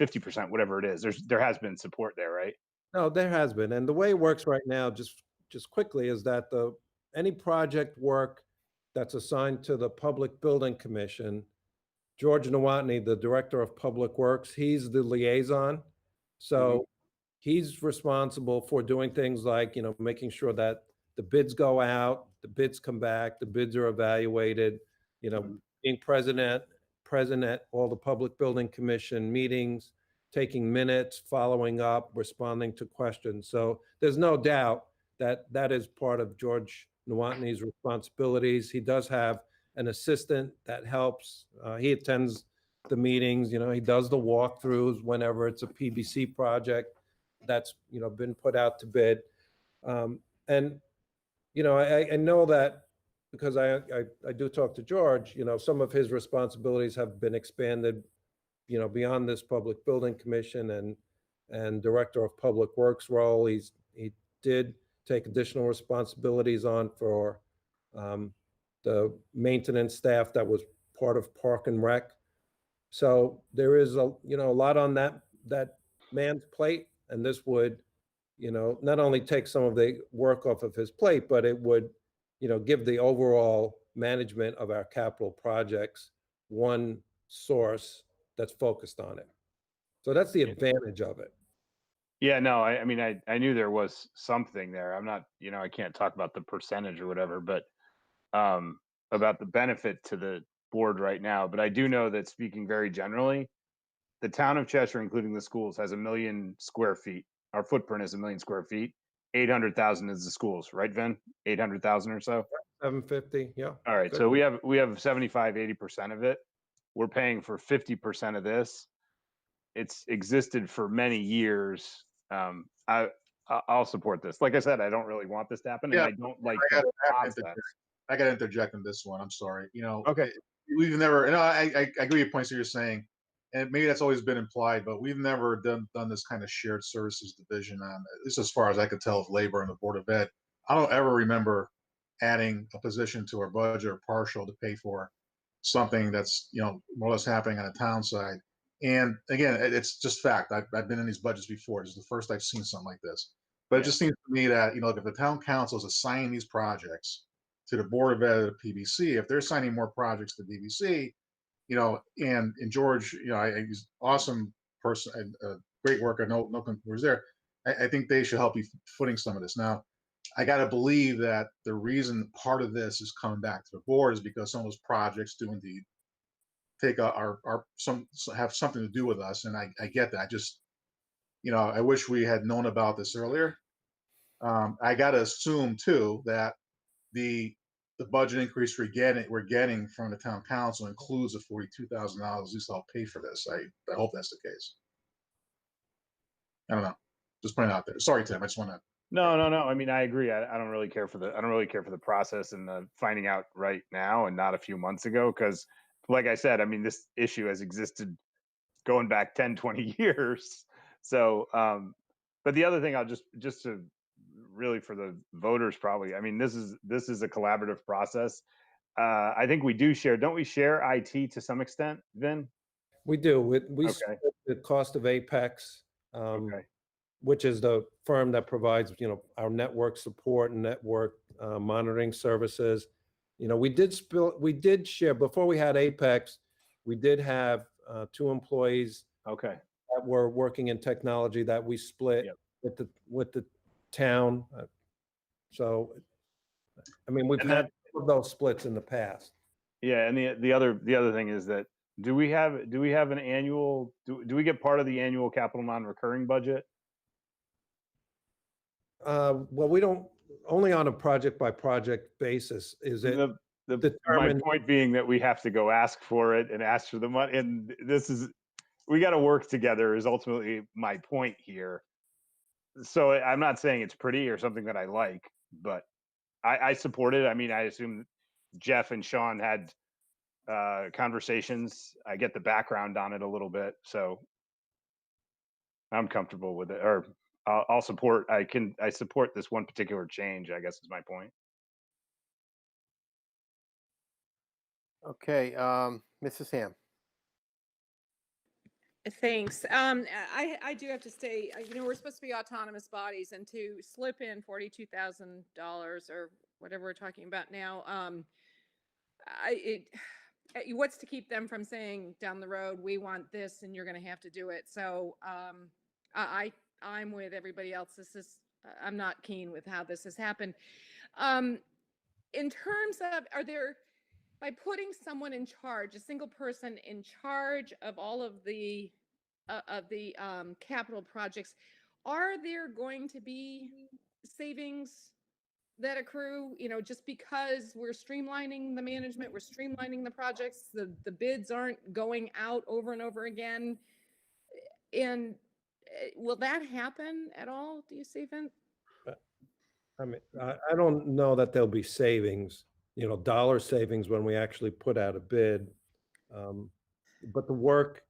50%, whatever it is. There has been support there, right? No, there has been. And the way it works right now, just quickly, is that any project work that's assigned to the Public Building Commission, George Nowotny, the Director of Public Works, he's the liaison. So he's responsible for doing things like, making sure that the bids go out, the bids come back, the bids are evaluated, being present at all the Public Building Commission meetings, taking minutes, following up, responding to questions. So there's no doubt that that is part of George Nowotny's responsibilities. He does have an assistant that helps. He attends the meetings, he does the walkthroughs whenever it's a PBC project that's, been put out to bid. And, I know that because I do talk to George, some of his responsibilities have been expanded beyond this Public Building Commission and Director of Public Works role. He did take additional responsibilities on for the maintenance staff that was part of Park and Rec. So there is a lot on that man's plate, and this would not only take some of the work off of his plate, but it would give the overall management of our capital projects one source that's focused on it. So that's the advantage of it. Yeah, no, I mean, I knew there was something there. I'm not, I can't talk about the percentage or whatever, but about the benefit to the board right now. But I do know that, speaking very generally, the town of Cheshire, including the schools, has 1 million square feet. Our footprint is 1 million square feet. 800,000 is the schools, right, Vin? 800,000 or so. 750, yeah. All right, Good. so we have 75-80% of it. We're paying for 50% of this. It's existed for many years. I'll support this. Like I said, I don't really want this to happen, and I don't like the process. I got to interject in this one. I'm sorry. Okay. We've never, I agree with points that you're saying, and maybe that's always been implied, but we've never done this kind of shared services division on this, as far as I could tell, of labor and the Board of Ed. I don't ever remember adding a position to our budget or partial to pay for something that's, more or less happening on the town side. And again, it's just fact. I've been in these budgets before. This is the first I've seen something like this. But it just seems to me that, if the town council is assigning these projects to the Board of Ed, the PBC, if they're assigning more projects to BBC, and George, he's awesome person, great worker, no was there. I think they should help you footing some of this. Now, I got to believe that the reason part of this is coming back to the board is because some of those projects do indeed take have something to do with us, and I get that. I just, I wish we had known about this earlier. I got to assume too that the budget increase we're getting from the town council includes the $42,000. At least I'll pay for this. I hope that's the case. I don't know. Just putting it out there. Sorry, Tim. I just want to. No. I mean, I agree. I don't really care for the process and the finding out right now and not a few months ago. Because, like I said, I mean, this issue has existed going back 10, 20 years. So, but the other thing I'll just to really, for the voters, probably, I mean, this is a collaborative process. I think we do share, don't we share IT to some extent, Vin? We do. We Okay. split the cost of Apex, Okay. which is the firm that provides, our network support and network monitoring services. We did share, before we had Apex, we did have 2 employees Okay. that were working in technology that we split Yep. with the town. So, I mean, we've And had then- some of those splits in the past. Yeah, and the other thing is that do we have an annual do we get part of the annual capital non-recurring budget? Well, we don't, only on a project by project basis is it My determined. point being that we have to go ask for it and ask for the money, and we got to work together is ultimately my point here. So I'm not saying it's pretty or something that I like, but I support it. I mean, I assume Jeff and Sean had conversations. I get the background on it a little bit, so I'm comfortable with it. Or I'll support. I support this one particular change, I guess is my point. Okay, Mrs. Ham. Thanks. I do have to say, we're supposed to be autonomous bodies, and to slip in $42,000 or whatever we're talking about now, what's to keep them from saying down the road, we want this and you're going to have to do it. So I'm with everybody else. I'm not keen with how this has happened. In terms of, by putting someone in charge, a single person in charge of all of the capital projects, are there going to be savings that accrue, just because we're streamlining the management, we're streamlining the projects, the bids aren't going out over and over again? And will that happen at all, do you see, Vin? I mean, I don't know that there'll be savings, dollar savings when we actually put out a bid. But the work,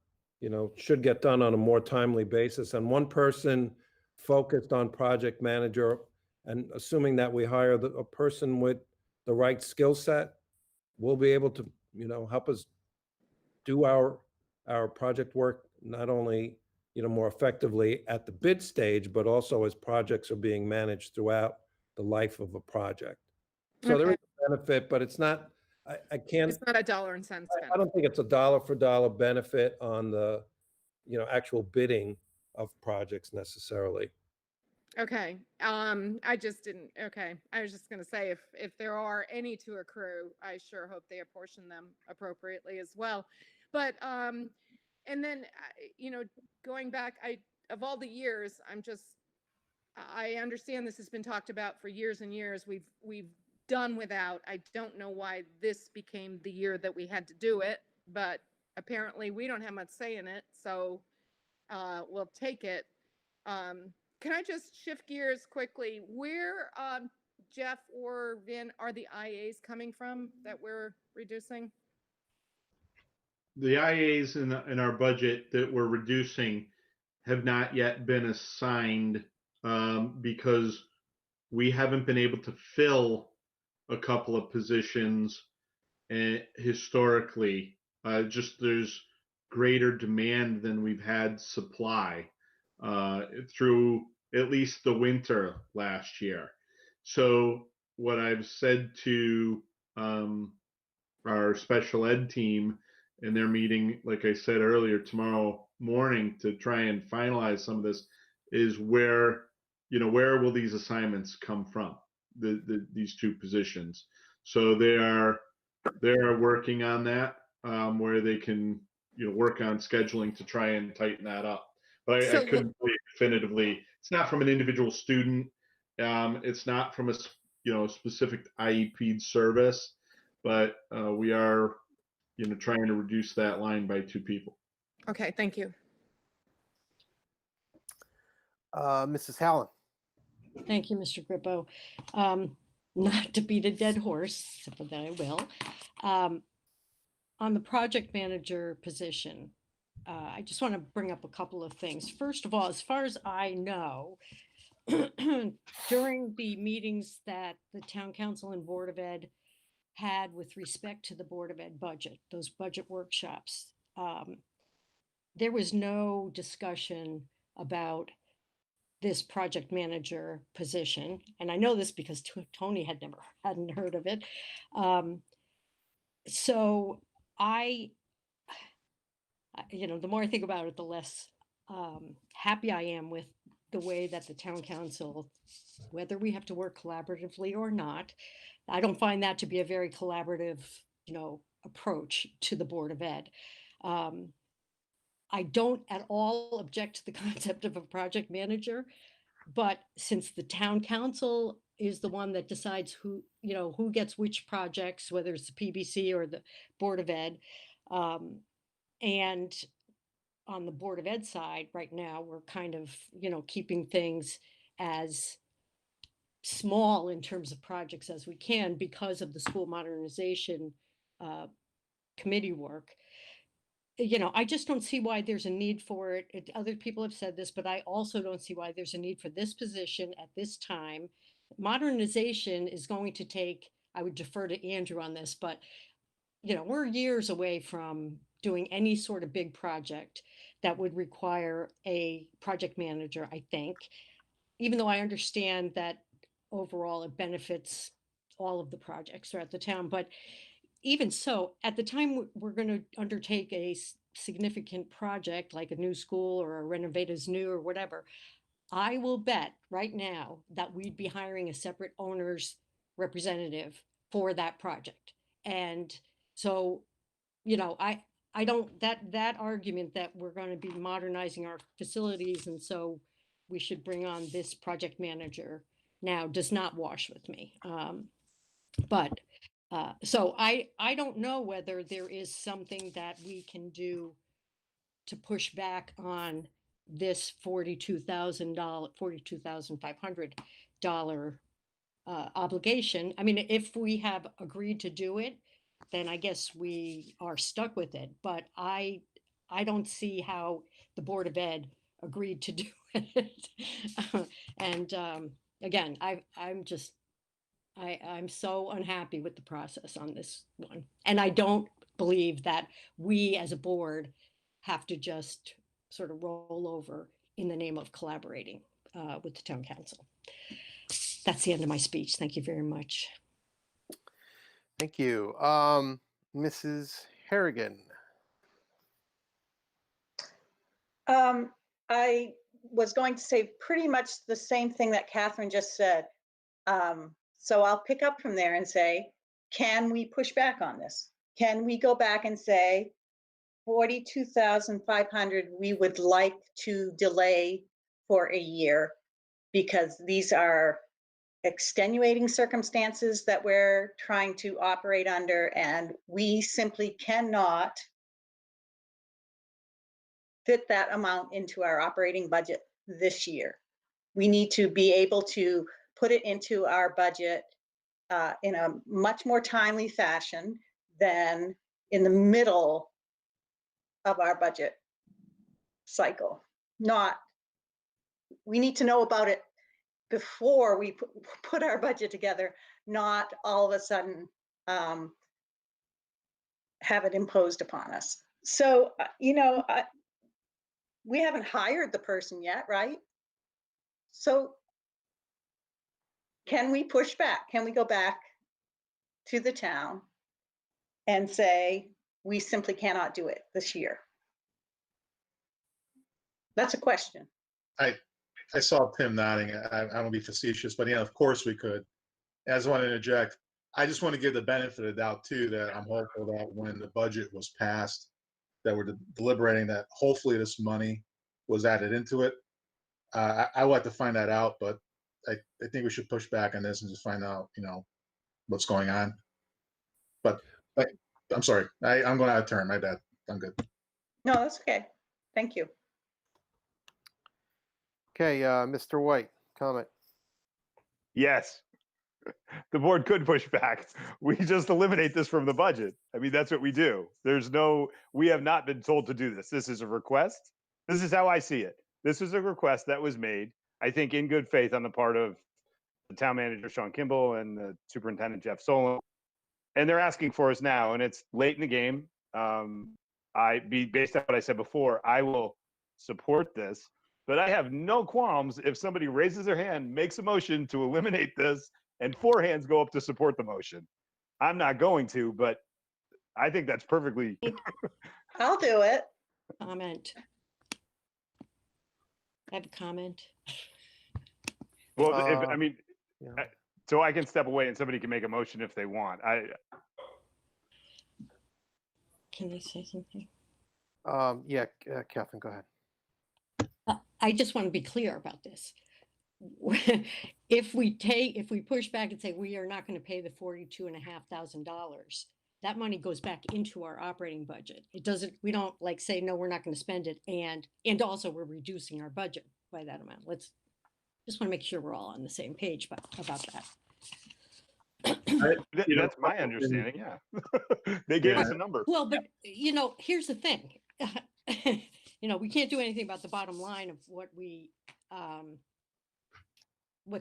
should get done on a more timely basis. And one person focused on project manager, and assuming that we hire a person with the right skill set, will be able to, help us do our project work, not only, more effectively at the bid stage, but also as projects are being managed throughout the life of a project. So there is a benefit, but it's not, I can't. It's not a dollar and cents. I don't think it's a dollar for dollar benefit on the, actual bidding of projects necessarily. Okay. I just didn't. Okay. I was just going to say, if there are any to accrue, I sure hope they apportion them appropriately as well. But, and then, going back, of all the years, I understand this has been talked about for years and years. We've done without. I don't know why this became the year that we had to do it, but apparently we don't have much say in it. So, we'll take it. Can I just shift gears quickly? Where, Jeff or Vin, are the IAs coming from that we're reducing? The IAs in our budget that we're reducing have not yet been assigned because we haven't been able to fill a couple of positions historically. Just there's greater demand than we've had supply through at least the winter last year. So what I've said to our special ed team, and they're meeting, like I said earlier, tomorrow morning to try and finalize some of this, is where will these assignments come from, these 2 positions. So they are working on that, where they can work on scheduling to try and tighten that up. But I couldn't tell you definitively. It's not from an individual student. It's not from a specific IEP service, but we are trying to reduce that line by 2 people. Okay, thank you. Mrs. Hallen. Thank you, Mr. Grippo. Not to beat a dead horse, but then I will. On the project manager position, I just want to bring up a couple of things. First of all, as far as I know, during the meetings that the town council and Board of Ed had with respect to the Board of Ed budget, those budget workshops, there was no discussion about this project manager position. And I know this because Tony hadn't heard of it. So the more I think about it, the less happy I am with the way that the town council, whether we have to work collaboratively or not, I don't find that to be a very collaborative, approach to the Board of Ed. I don't at all object to the concept of a project manager, but since the town council is the one that decides who gets which projects, whether it's the PBC or the Board of Ed, and on the Board of Ed side right now, we're kind of, keeping things as small in terms of projects as we can because of the school modernization committee work. I just don't see why there's a need for it. Other people have said this, but I also don't see why there's a need for this position at this time. Modernization is going to take, I would defer to Andrew on this, but we're years away from doing any sort of big project that would require a project manager, I think, even though I understand that overall it benefits all of the projects throughout the town. But even so, at the time we're going to undertake a significant project like a new school or a renovator's new or whatever, I will bet right now that we'd be hiring a separate owner's representative for that project. And so, I don't, that argument that we're going to be modernizing our facilities and so we should bring on this project manager now does not wash with me. So I don't know whether there is something that we can do to push back on this $42,500 obligation. I mean, if we have agreed to do it, then I guess we are stuck with it. But I don't see how the Board of Ed agreed to do it. And again, I'm so unhappy with the process on this one. And I don't believe that we as a board have to just sort of roll over in the name of collaborating with the town council. That's the end of my speech. Thank you very much. Thank you. Mrs. Harrigan. I was going to say pretty much the same thing that Catherine just said. So I'll pick up from there and say, can we push back on this? Can we go back and say, 42,500, we would like to delay for a year because these are extenuating circumstances that we're trying to operate under, and we simply cannot fit that amount into our operating budget this year. We need to be able to put it into our budget in a much more timely fashion than in the middle of our budget cycle. We need to know about it before we put our budget together, not all of a sudden have it imposed upon us. So, we haven't hired the person yet, right? So can we push back? Can we go back to the town and say, we simply cannot do it this year? That's a question. I saw Tim nodding. I won't be facetious, but yeah, of course we could. I just want to interject. I just want to give the benefit of the doubt too, that I'm hopeful that when the budget was passed, that we're deliberating that hopefully this money was added into it. I will have to find that out, but I think we should push back on this and just find out, what's going on. But I'm sorry, I'm going out of turn. My bad. I'm good. No, that's okay. Thank you. Okay, Mr. White, comment. Yes, the board could push back. We just eliminate this from the budget. I mean, that's what we do. We have not been told to do this. This is a request. This is how I see it. This is a request that was made, I think, in good faith on the part of the town manager, Sean Kimball, and the superintendent, Jeff Solon. And they're asking for us now, and it's late in the game. based on what I said before, I will support this, but I have no qualms if somebody raises their hand, makes a motion to eliminate this, and 4 hands go up to support the motion. I'm not going to, but I think that's perfectly. I'll do it. Comment. I have a comment. Well, I mean, yeah. so I can step away and somebody can make a motion if they want. Can I say something? Yeah, Catherine, go ahead. I just want to be clear about this. If we push back and say we are not going to pay the $42,500, that money goes back into our operating budget. It doesn't, we don't like say, no, we're not going to spend it. And also we're reducing our budget by that amount. Just want to make sure we're all on the same page about that. That's my understanding. Yeah. They gave us a number. Well, but here's the thing. We can't do anything about the bottom line of what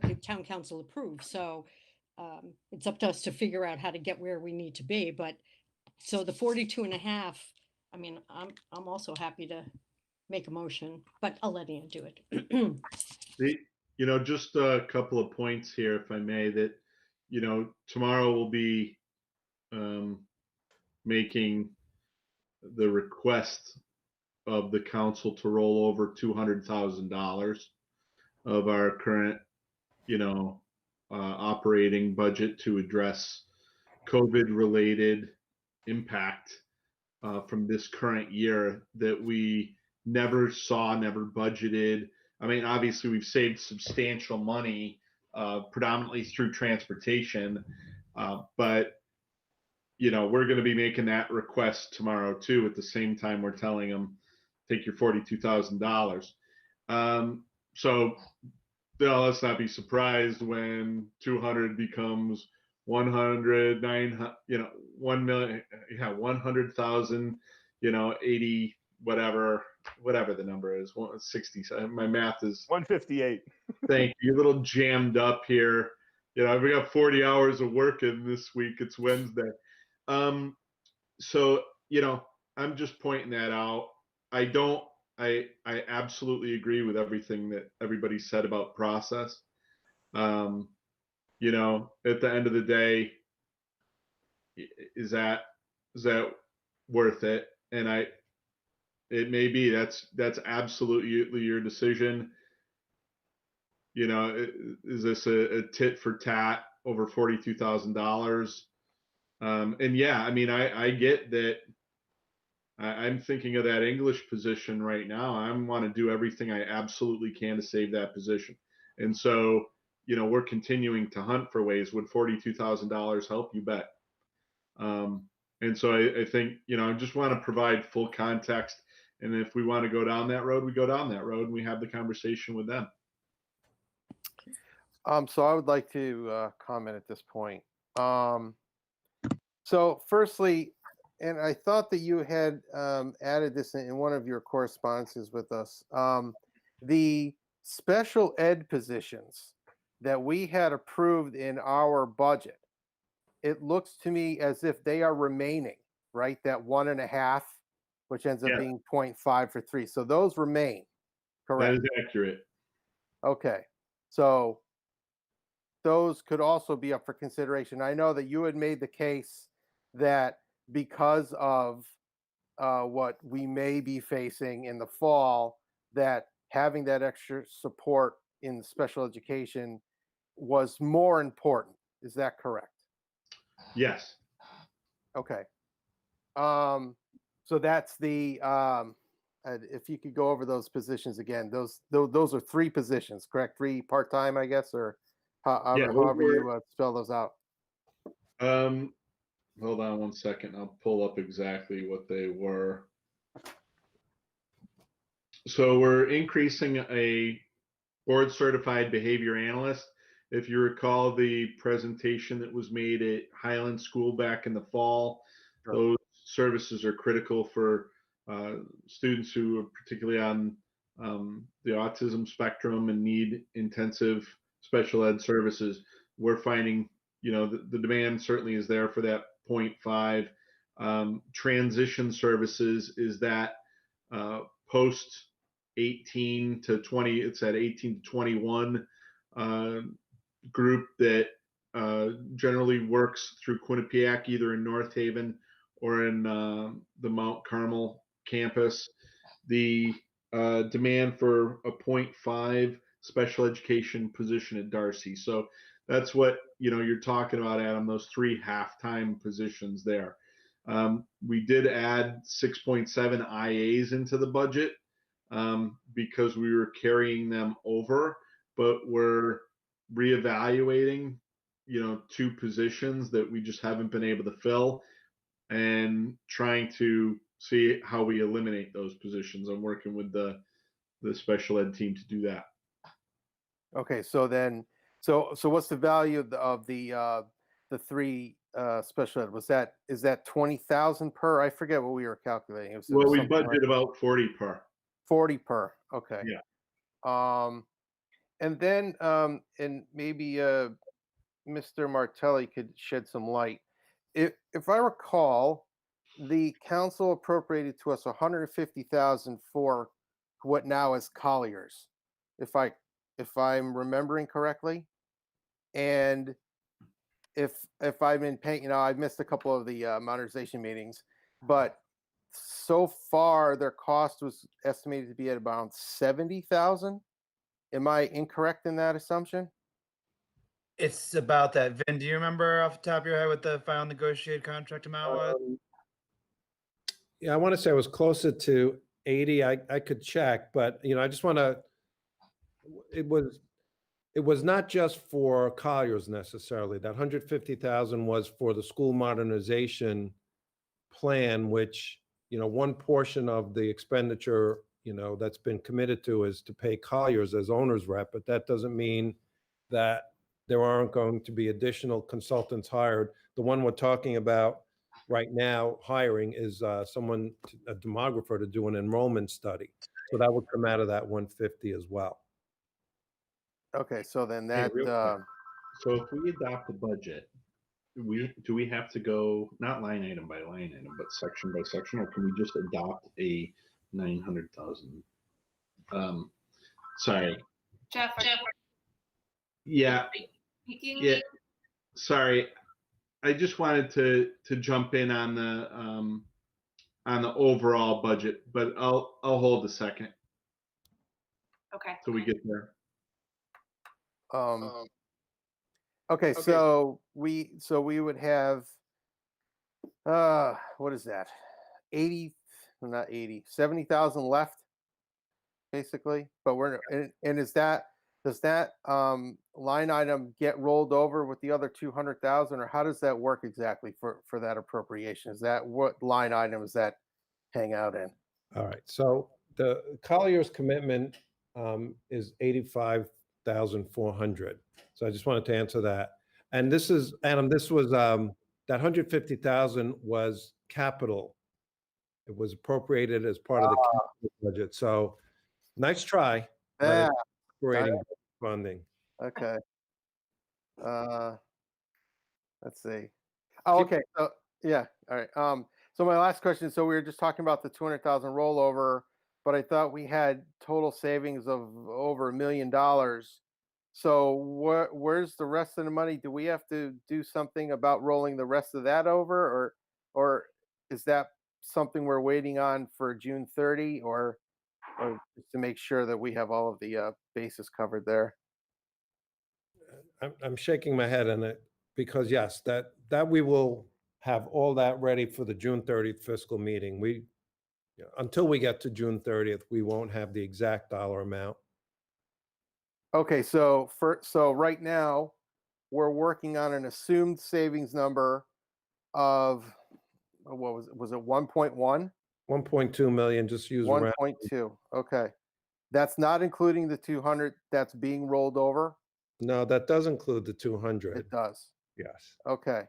the town council approved. So it's up to us to figure out how to get where we need to be. But so the 42.5, I mean, I'm also happy to make a motion, but I'll let Ann do it. Just a couple of points here, if I may, that, tomorrow we'll be making the request of the council to roll over $200,000 of our current, operating budget to address COVID-related impact from this current year that we never saw, never budgeted. I mean, obviously, we've saved substantial money, predominantly through transportation, but we're going to be making that request tomorrow too. At the same time, we're telling them, take your $42,000. So let's not be surprised when 200 becomes 100, 900, 1 million, 100,000, 80, whatever the number is, 160. My math is 158. Thank you. A little jammed up here. We got 40 hours of work in this week. It's Wednesday. So, I'm just pointing that out. I absolutely agree with everything that everybody said about process. At the end of the day, is that worth it? And it may be. That's absolutely your decision. Is this a tit for tat over $42,000? And yeah, I mean, I get that. I'm thinking of that English position right now. I want to do everything I absolutely can to save that position. And so, we're continuing to hunt for ways. Would $42,000 help? You bet. And so I think, I just want to provide full context. And if we want to go down that road, we go down that road and we have the conversation with them. So I would like to comment at this point. So firstly, and I thought that you had added this in one of your correspondences with us, the special ed positions that we had approved in our budget. It looks to me as if they are remaining, right? That 1.5, which ends up being 0.5 for 3. So those remain, correct? That is accurate. Okay. So those could also be up for consideration. I know that you had made the case that because of what we may be facing in the fall, that having that extra support in special education was more important. Is that correct? Yes. Okay. So that's the if you could go over those positions again. Those are 3 positions, correct? 3 part-time, I guess, or however you spell those out. Hold on one second. I'll pull up exactly what they were. So we're increasing a board certified behavior analyst. If you recall the presentation that was made at Highland School back in the fall, those services are critical for students who are particularly on the autism spectrum and need intensive special ed services. We're finding, the demand certainly is there for that 0.5. transition services is that post 18 to 20, it's at 18 to 21 group that generally works through Quinnipiac, either in North Haven or in the Mount Carmel campus. The demand for a 0.5 special education position at Darcy. So that's what you're talking about, Adam. Those 3 half-time positions there. We did add 6.7 IAs into the budget because we were carrying them over, but we're reevaluating 2 positions that we just haven't been able to fill, and trying to see how we eliminate those positions. I'm working with the special ed team to do that. Okay, so then, so what's the value of the 3 special ed? Is that 20,000 per? I forget what we were calculating. Well, we something like budget about 40 per. 40 per. Okay. Yeah. And then, and maybe Mr. Martelli could shed some light. If I recall, the council appropriated to us 150,000 for what now is Colliers, if I'm remembering correctly. And if I've been paying, I've missed a couple of the modernization meetings, but so far their cost was estimated to be at about 70,000. Am I incorrect in that assumption? It's about that. Vin, do you remember off the top of your head what the final negotiated contract amount was? Yeah, I want to say it was closer to 80. I could check, but I just want to, it was not just for Colliers necessarily. That 150,000 was for the school modernization plan, which, one portion of the expenditure, that's been committed to is to pay Colliers as owner's rep, but that doesn't mean that there aren't going to be additional consultants hired. The one we're talking about right now hiring is a demographer to do an enrollment study. So that would come out of that 150 as well. Okay, so then Hey, that, real quick. So if we adopt the budget, do we have to go not line item by line item, but section by section, or can we just adopt a 900,000? Sorry. Jeff, Yeah. speaking. Yeah. Sorry. I just wanted to jump in on the overall budget, but I'll hold a second Okay. till we get there. okay, so we would have, what is that? 80, not 80, 70,000 left, basically. But and does that line item get rolled over with the other 200,000, or how does that work exactly for that appropriation? Is that what line item does that hang out in? All right. So the Colliers commitment is 85,400. So I just wanted to answer that. And this is, Adam, this was that 150,000 was capital. It was appropriated as part of the capital budget. So nice try. But Yeah. it's operating funding. Okay. Let's see. Oh, okay. So yeah. All right. So my last question. So we were just talking about the 200,000 rollover, but I thought we had total savings of over $1 million. So where's the rest of the money? Do we have to do something about rolling the rest of that over, or is that something we're waiting on for June 30, or just to make sure that we have all of the bases covered there? I'm shaking my head on it because yes, that we will have all that ready for the June 30th fiscal meeting. Until we get to June 30th, we won't have the exact dollar amount. Okay, so right now we're working on an assumed savings number of, what was it 1.1? 1.2 million, just use around. 1.2. Okay. That's not including the 200 that's being rolled over? No, that does include the 200. It does. Yes. Okay.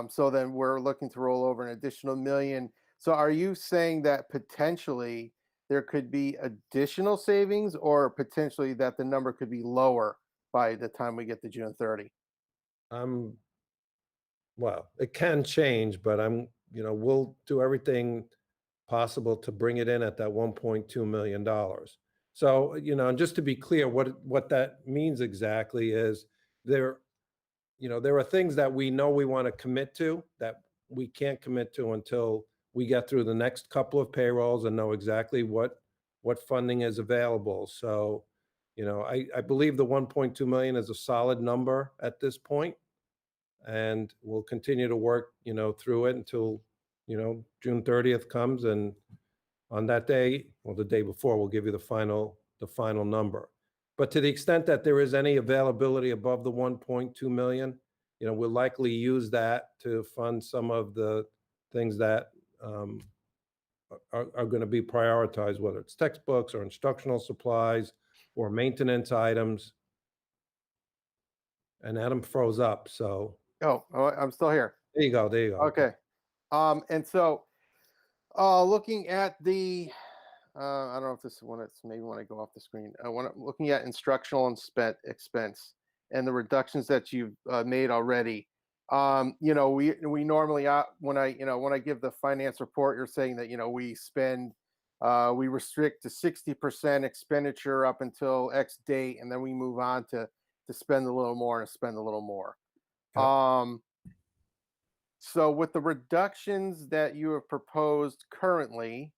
So then we're looking to roll over an additional $1 million. So are you saying that potentially there could be additional savings, or potentially that the number could be lower by the time we get to June 30? Well, it can change, but we'll do everything possible to bring it in at that $1.2 million. So, and just to be clear, what that means exactly is there are things that we know we want to commit to that we can't commit to until we get through the next couple of payrolls and know exactly what funding is available. So, I believe the 1.2 million is a solid number at this point, and we'll continue to work, through it until, June 30th comes, and on that day, or the day before, we'll give you the final number. But to the extent that there is any availability above the 1.2 million, we'll likely use that to fund some of the things that are going to be prioritized, whether it's textbooks or instructional supplies or maintenance items. And Adam froze up, so Oh, I'm still here. there you go. Okay. And so, looking at the, I don't know if this one, it's maybe when I go off the screen. When I'm looking at instructional and expense and the reductions that you've made already. We normally, when I give the finance report, you're saying that, we spend, we restrict to 60% expenditure up until X date, and then we move on to spend a little more and spend a little more. Yep. So with the reductions that you have proposed currently,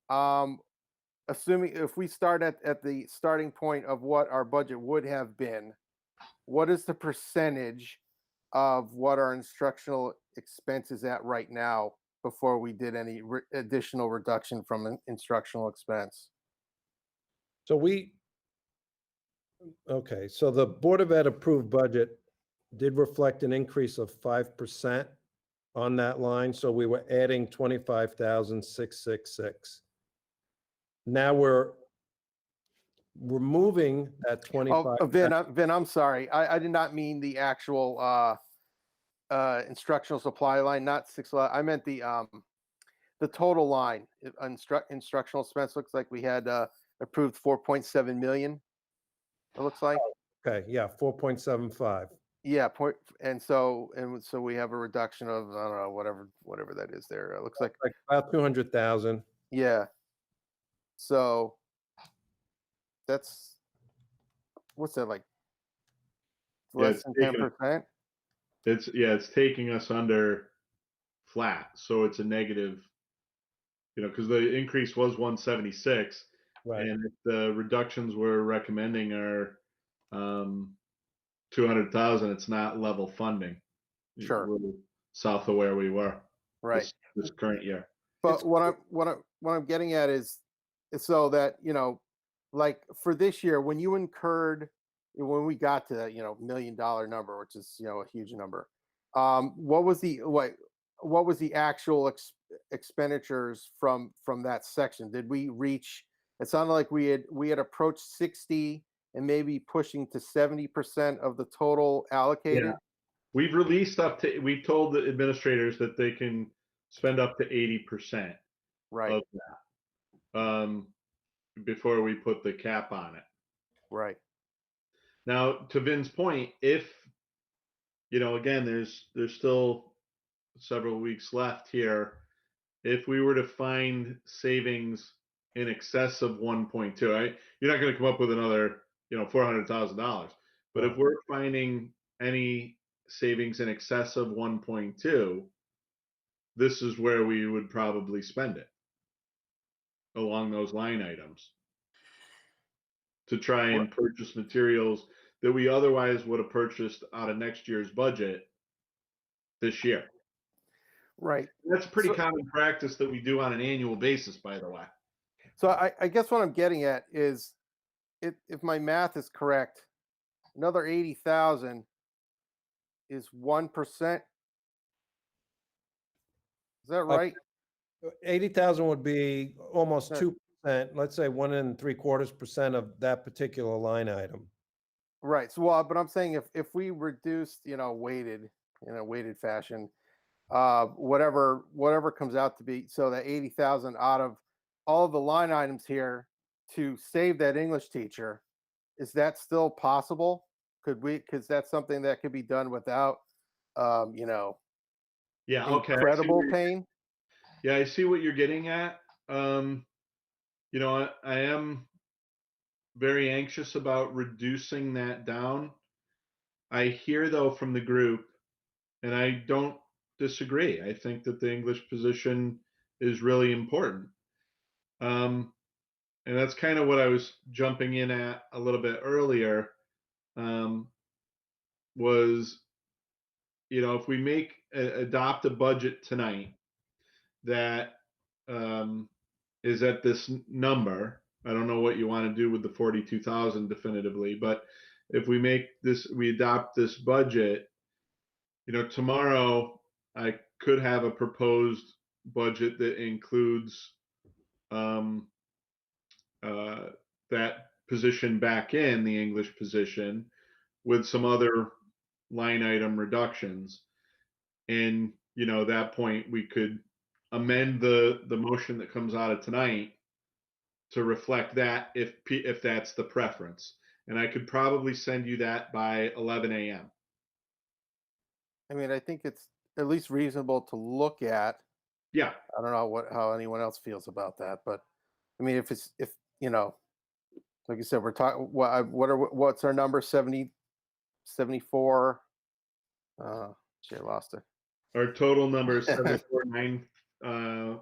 assuming if we start at the starting point of what our budget would have been, what is the percentage of what our instructional expense is at right now before we did any additional reduction from an instructional expense? So so the Board of Ed approved budget did reflect an increase of 5% on that line. So we were adding 25,666. Now we're removing that 25. Vin, I'm sorry. I did not mean the actual instructional supply line, not 6. I meant the total line. Instructional expense looks like we had approved 4.7 million. It looks like. Okay, yeah, 4.75. Yeah, and so we have a reduction of, I don't know, whatever that is there. It looks like about 200,000. Yeah. So that's, what's that, like less than 10%? It's taking us under flat, so it's a negative, because the increase was 176, Right. and if the reductions we're recommending are 200,000, it's not level funding. Sure. We're south of where we were Right. this current year. But what I'm getting at is so that, like for this year, when you incurred, when we got to that, $1 million number, which is, a huge number, what was the actual expenditures from that section? Did we reach, it sounded like we had approached 60 and maybe pushing to 70% of the total allocated. Yeah. We've told the administrators that they can spend up to 80% Right. of that before we put the cap on it. Right. Now, to Vin's point, if, again, there's still several weeks left here. If we were to find savings in excess of 1.2, right? You're not going to come up with another, $400,000. But if we're finding any savings in excess of 1.2, this is where we would probably spend it along those line items to try and purchase materials that we otherwise would have purchased out of next year's budget this year. Right. That's pretty common practice that we do on an annual basis, by the way. So I guess what I'm getting at is, if my math is correct, another 80,000 is 1%. Is that right? 80,000 would be almost 2%. Let's say 1.75% of that particular line item. Right. So, but I'm saying if we reduced, weighted in a weighted fashion, whatever comes out to be, so that 80,000 out of all of the line items here to save that English teacher, is that still possible? Because that's something that could be done without, Yeah. Okay. incredible pain. Yeah, I see what you're getting at. I am very anxious about reducing that down. I hear though from the group, and I don't disagree. I think that the English position is really important. And that's kind of what I was jumping in at a little bit earlier. Was if we adopt a budget tonight that is at this number. I don't know what you want to do with the 42,000 definitively, but if we adopt this budget, tomorrow I could have a proposed budget that includes um, that position back in the English position with some other line item reductions. And, at that point we could amend the motion that comes out of tonight to reflect that if that's the preference. And I could probably send you that by 11 a.m. I mean, I think it's at least reasonable to look at. Yeah. I don't know how anyone else feels about that, but I mean, if like you said, we're talking, what's our number? 70, 74. Gee, I lost it. Our total number is 749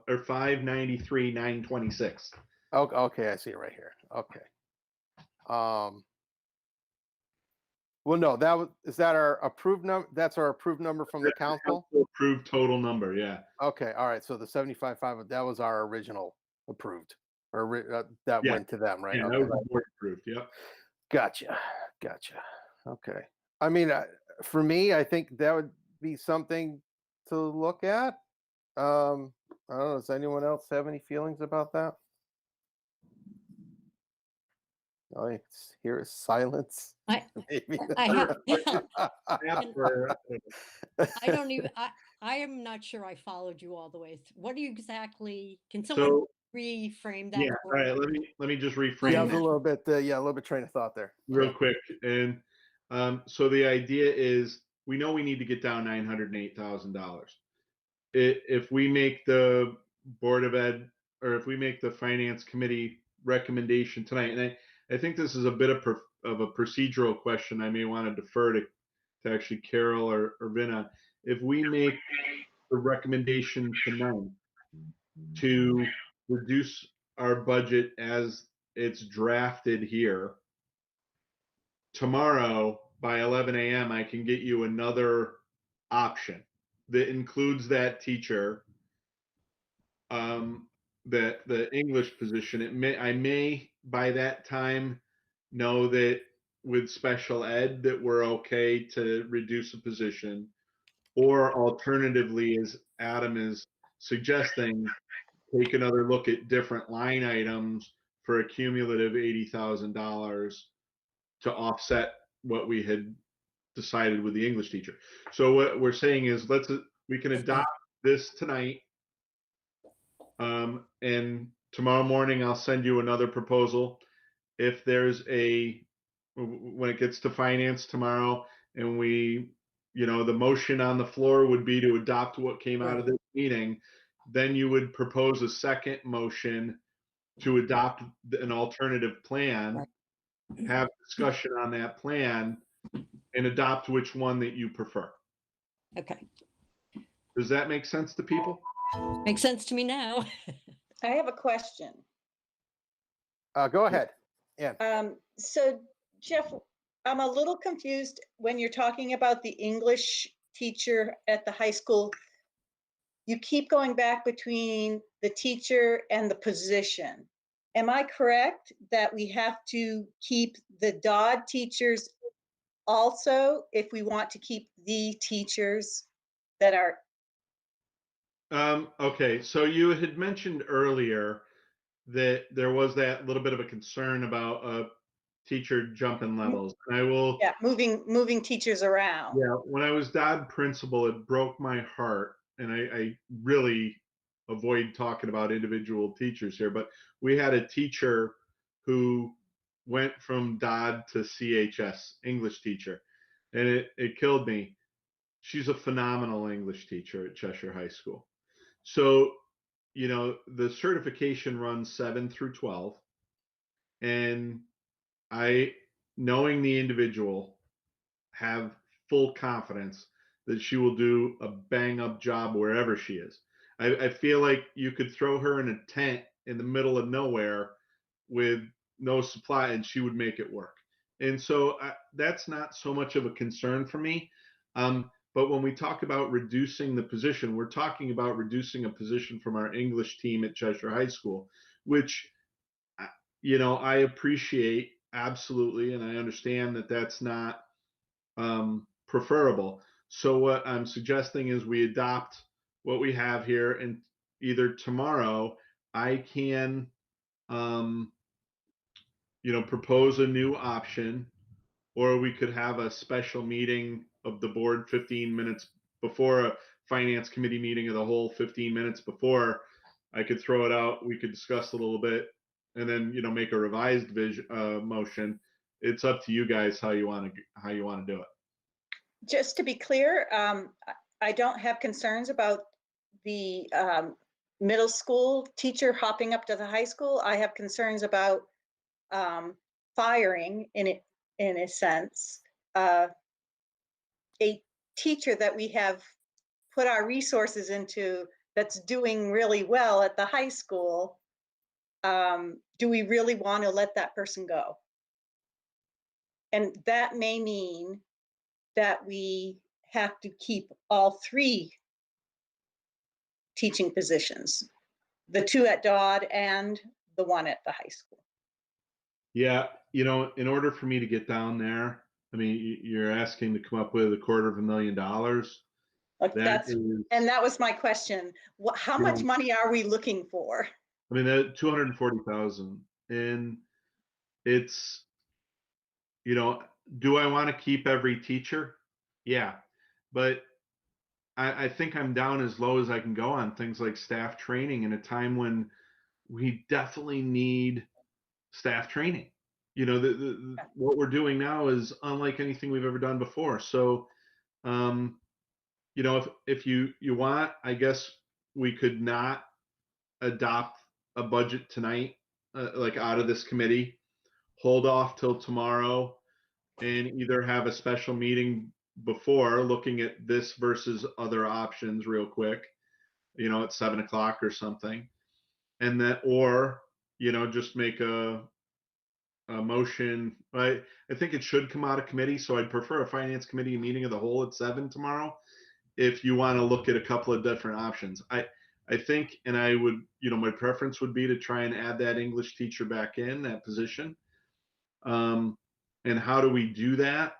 or 593,926. Okay, I see it right here. Okay. Well, no, is that our approved number? That's our approved number from the council? Approved total number, yeah. Okay, all right. So the 75.5, that was our original approved, or that Yeah. went to them, right? Yeah, Okay. that was board approved, yep. Gotcha. Okay. I mean, for me, I think that would be something to look at. I don't know. Does anyone else have any feelings about that? I hear silence. Maybe. I have, After- I don't even, I am not sure I followed you all the way. What do you exactly, can someone So, reframe that? yeah, all for me? right, let me just reframe Yeah, I was that a little bit. A little bit train of thought there. real quick. And so the idea is we know we need to get down $908,000. If we make the Board of Ed, or if we make the Finance Committee recommendation tonight, and I think this is a bit of a procedural question. I may want to defer to actually Carol or Vinna. If we make the recommendation tonight to reduce our budget as it's drafted here, tomorrow by 11 a.m. I can get you another option that includes that teacher, that the English position. I may by that time know that with special ed that we're okay to reduce a position, or alternatively, as Adam is suggesting, take another look at different line items for a cumulative $80,000 to offset what we had decided with the English teacher. So what we're saying is we can adopt this tonight. And tomorrow morning, I'll send you another proposal. If there's when it gets to finance tomorrow, and the motion on the floor would be to adopt what came out of this meeting, then you would propose a second motion to adopt an alternative plan, have discussion on that plan, and adopt which one that you prefer. Okay, Does that make sense to people? makes sense to me now. I have a question. Go ahead. Yeah. So Jeff, I'm a little confused when you're talking about the English teacher at the high school. You keep going back between the teacher and the position. Am I correct that we have to keep the Dodd teachers also if we want to keep the teachers that are? Okay, so you had mentioned earlier that there was that little bit of a concern about a teacher jumping levels. And I will. Yeah, moving teachers around. Yeah, when I was Dodd principal, it broke my heart, and I really avoid talking about individual teachers here, but we had a teacher who went from Dodd to CHS, English teacher, and it killed me. she's a phenomenal English teacher at Cheshire High School. So, the certification runs 7 through 12. And I, knowing the individual, have full confidence that she will do a bang up job wherever she is. I feel like you could throw her in a tent in the middle of nowhere with no supply and she would make it work. And so that's not so much of a concern for me. But when we talk about reducing the position, we're talking about reducing a position from our English team at Cheshire High School, which, I appreciate absolutely. And I understand that that's not preferable. So what I'm suggesting is we adopt what we have here, and either tomorrow I can, propose a new option, or we could have a special meeting of the board 15 minutes before a finance committee meeting of the whole 15 minutes before. I could throw it out. We could discuss a little bit and then, make a revised motion. It's up to you guys how you want to do it. Just to be clear, I don't have concerns about the middle school teacher hopping up to the high school. I have concerns about firing, in a sense, a teacher that we have put our resources into that's doing really well at the high school. Do we really want to let that person go? And that may mean that we have to keep all 3 teaching positions, the 2 at Dodd and the 1 at the high school. Yeah, in order for me to get down there, I mean, you're asking to come up with $250,000. And that was my question. How much money are we looking for? I mean, that 240,000, and it's, do I want to keep every teacher? Yeah, but I think I'm down as low as I can go on things like staff training in a time when we definitely need staff training. What we're doing now is unlike anything we've ever done before. So, if you want, I guess we could not adopt a budget tonight, like out of this committee, hold off till tomorrow, and either have a special meeting before looking at this versus other options real quick, at 7 o'clock or something. And that, or, just make a motion. I think it should come out of committee. So I'd prefer a finance committee meeting of the whole at 7 tomorrow. If you want to look at a couple of different options, I think, and I would, my preference would be to try and add that English teacher back in that position. And how do we do that?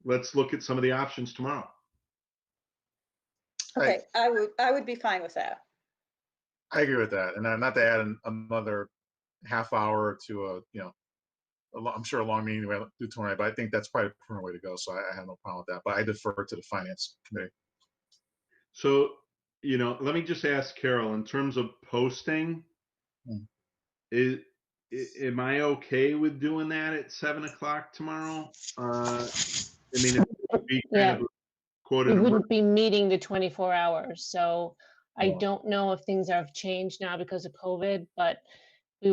Let's look at some of the options tomorrow. Okay, I would be fine with that. I agree with that. And not to add another half hour to I'm sure a long meeting we do tonight, but I think that's probably the current way to go. So I have no problem with that, but I defer to the finance committee. So, let me just ask Carol, in terms of posting, am I okay with doing that at 7 o'clock tomorrow? I mean, it would be kind of quoted. We wouldn't be meeting the 24 hours. So I don't know if things have changed now because of COVID, but we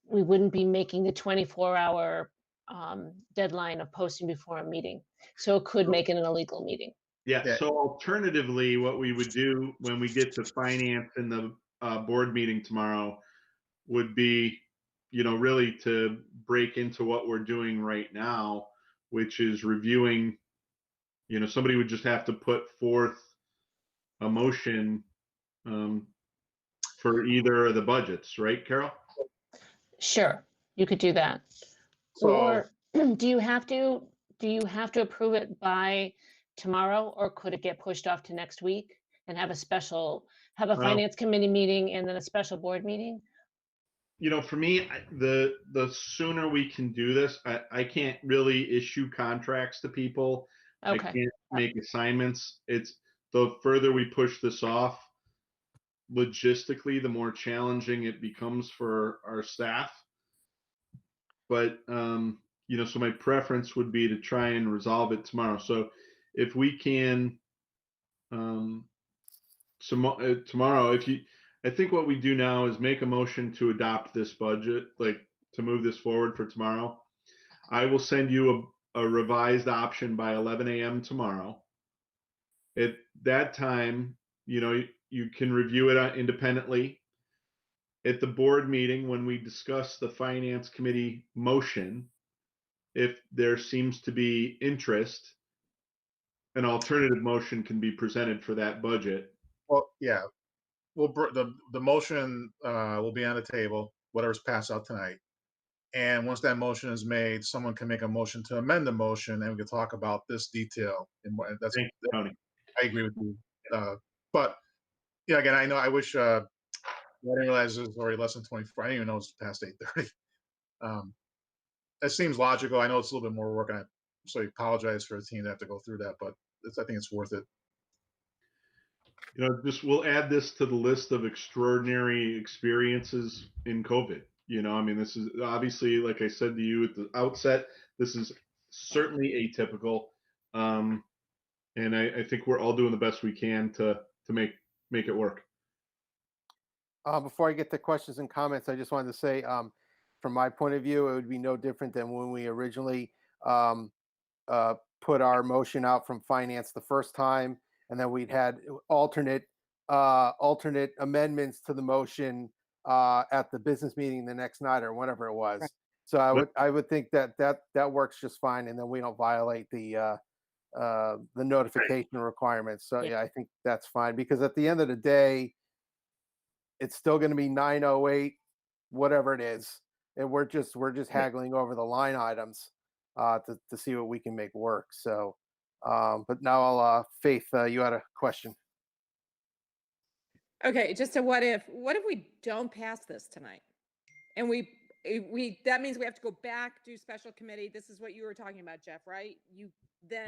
wouldn't be making the 24-hour deadline of posting before a meeting. So it could make it an illegal meeting. Yeah. So alternatively, what we would do when we get to finance in the board meeting tomorrow would be, really to break into what we're doing right now, which is reviewing. Somebody would just have to put forth a motion for either of the budgets, right, Carol? Sure, you could do that. So Or do you have to approve it by tomorrow, or could it get pushed off to next week and have a finance committee meeting and then a special board meeting? For me, the sooner we can do this, I can't really issue contracts to people. Okay. I can't make assignments. It's the further we push this off, logistically, the more challenging it becomes for our staff. But, so my preference would be to try and resolve it tomorrow. So if we can, tomorrow, I think what we do now is make a motion to adopt this budget, like to move this forward for tomorrow. I will send you a revised option by 11 a.m. tomorrow. At that time, you can review it independently. At the board meeting, when we discuss the finance committee motion, if there seems to be interest, an alternative motion can be presented for that budget. Well, yeah, the motion will be on the table, whatever's passed out tonight. And once that motion is made, someone can make a motion to amend the motion, and we can talk about this detail. And that's, Thank you, Tony. I agree with you. But yeah, again, I wish I didn't realize it was already less than 24. I didn't even know it was past 8:30. It seems logical. I know it's a little bit more work, and so I apologize for the team to have to go through that, but I think it's worth it. We'll add this to the list of extraordinary experiences in COVID. This is obviously, like I said to you at the outset, this is certainly atypical. And I think we're all doing the best we can to make it work. Before I get to questions and comments, I just wanted to say, from my point of view, it would be no different than when we originally put our motion out from finance the first time, and then we'd had alternate amendments to the motion at the business meeting the next night or whatever it was. Right. So I would think that works just fine, and then we don't violate the notification requirements. So yeah, I think that's fine, because at the end of the day, it's still going to be 908, whatever it is, and we're just haggling over the line items to see what we can make work. So, but now I'll Faith, you had a question. Okay, just a what if we don't pass this tonight? And that means we have to go back, do special committee. This is what you were talking about, Jeff, right?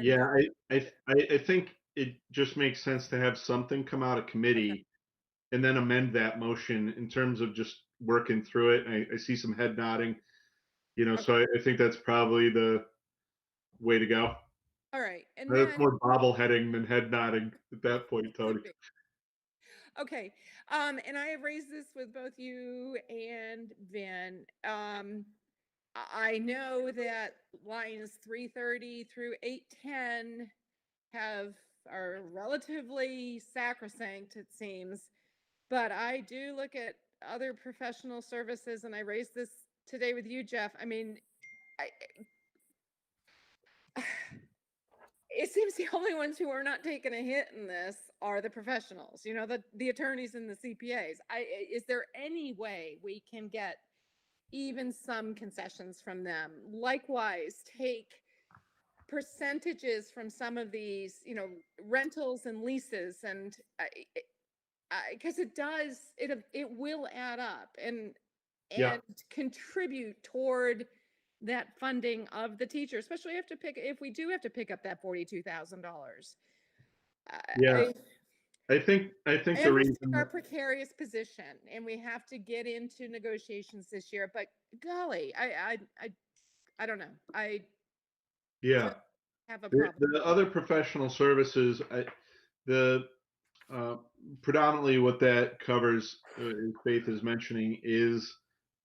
Yeah, I think it just makes sense to have something come out of committee. Okay. And then amend that motion in terms of just working through it. I see some head nodding, Okay. so I think that's probably the way to go. All right. And That's then, more bobbleheading than head nodding at that point, Tony. okay. And I have raised this with both you and Vin. I know that lines 330 through 810 are relatively sacrosanct, it seems. But I do look at other professional services, and I raised this today with you, Jeff. I mean, it seems the only ones who are not taking a hit in this are the professionals, the attorneys and the CPAs. Is there any way we can get even some concessions from them? Likewise, take percentages from some of these, rentals and leases, and because it will add up and contribute toward that funding of the teacher, especially if we do have to pick up that $42,000. Yeah, I think the reason our precarious position, and we have to get into negotiations this year. But golly, I don't know. I have a problem. The other professional services, predominantly what that covers, Faith is mentioning, is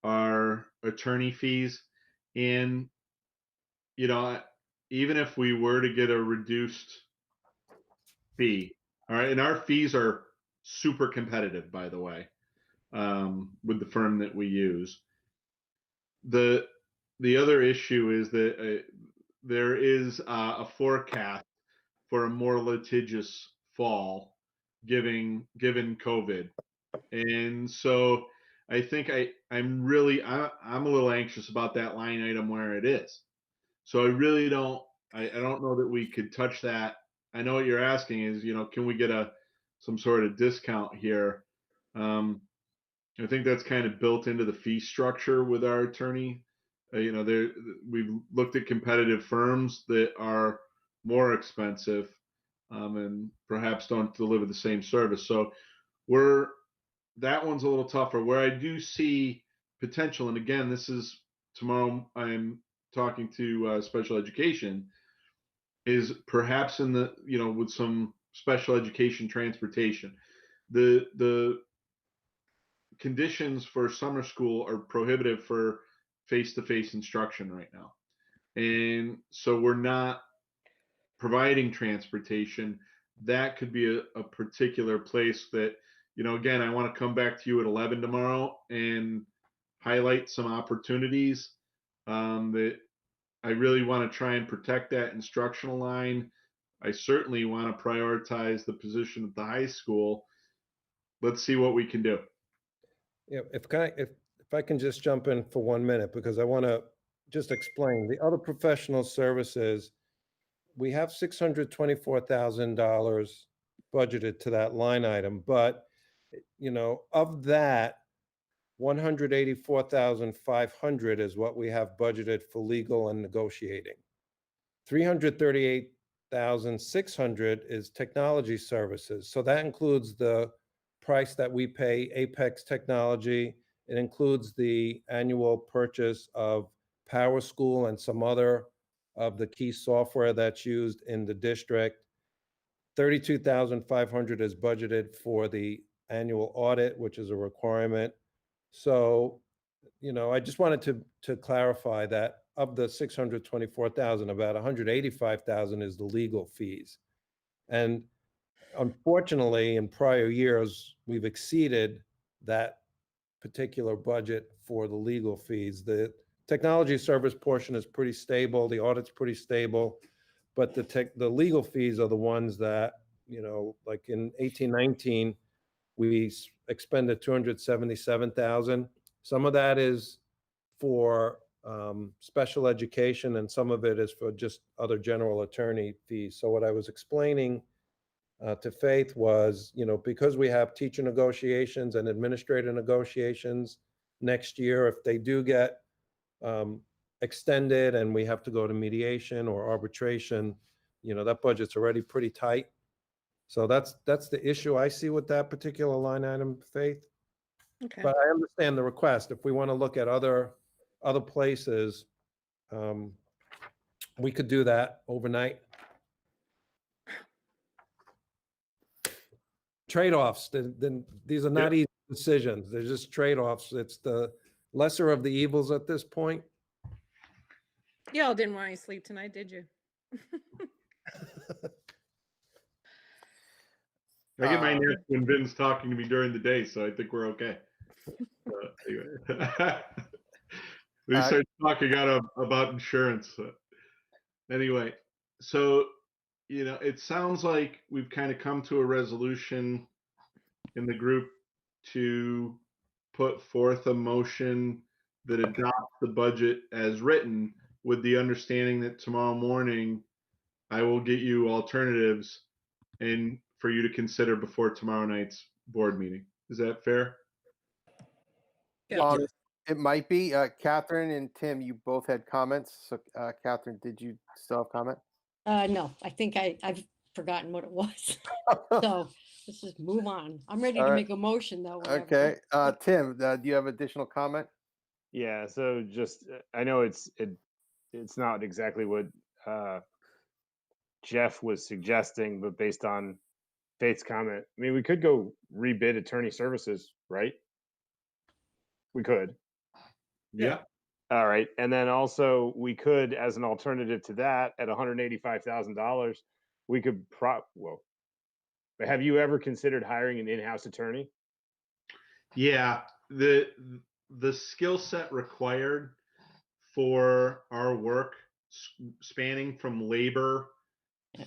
our attorney fees. And, even if we were to get a reduced fee, all right, and our fees are super competitive, by the way, with the firm that we use. The other issue is that there is a forecast for a more litigious fall given COVID. And so I think I'm a little anxious about that line item where it is. So I really don't know that we could touch that. I know what you're asking is, can we get some sort of discount here? I think that's kind of built into the fee structure with our attorney. We've looked at competitive firms that are more expensive and perhaps don't deliver the same service. So that one's a little tougher. Where I do see potential, and again, this is tomorrow, I'm talking to special education. is perhaps in the, with some special education transportation. The conditions for summer school are prohibitive for face-to-face instruction right now. And so we're not providing transportation. That could be a particular place that, again, I want to come back to you at 11 tomorrow and highlight some opportunities that I really want to try and protect that instructional line. I certainly want to prioritize the position at the high school. Let's see what we can do. Yeah, if I can just jump in for 1 minute, because I want to just explain the other professional services. We have $624,000 budgeted to that line item, but of that, 184,500 is what we have budgeted for legal and negotiating. 338,600 is technology services. So that includes the price that we pay Apex Technology. It includes the annual purchase of Power School and some other of the key software that's used in the district. 32,500 is budgeted for the annual audit, which is a requirement. So, I just wanted to clarify that of the 624,000, about 185,000 is the legal fees. And unfortunately, in prior years, we've exceeded that particular budget for the legal fees. The technology service portion is pretty stable. The audit's pretty stable, but the legal fees are the ones that, like in 1819, we expended 277,000. Some of that is for special education, and some of it is for just other general attorney fees. So what I was explaining to Faith was, because we have teacher negotiations and administrator negotiations next year, if they do get extended and we have to go to mediation or arbitration, that budget's already pretty tight. So that's the issue I see with that particular line item, Faith. Okay. But I understand the request. If we want to look at other places, we could do that overnight. Trade-offs, then these are not easy decisions. They're just trade-offs. It's the lesser of the evils at this point. Y'all didn't want to sleep tonight, did you? I get my naps when Vin's talking to me during the day, so I think we're okay. Anyway. We start talking about insurance. Anyway, so it sounds like we've kind of come to a resolution in the group to put forth a motion that adopts the budget as written, with the understanding that tomorrow morning I will get you alternatives and for you to consider before tomorrow night's board meeting. Is that fair? Yeah. It might be. Catherine and Tim, you both had comments. So, Catherine, did you still have comment? No, I think I've forgotten what it was. So let's just move on. I'm ready All to right. make a motion though. whenever. Okay. Tim, do you have additional comment? Yeah, so just I know it's not exactly what Jeff was suggesting, but based on Faith's comment, I mean, we could go rebid attorney services, right? We could. Yeah. All right, and then also we could, as an alternative to that, at $185,000, we could have you ever considered hiring an in-house attorney? Yeah. The skill set required for our work, spanning from labor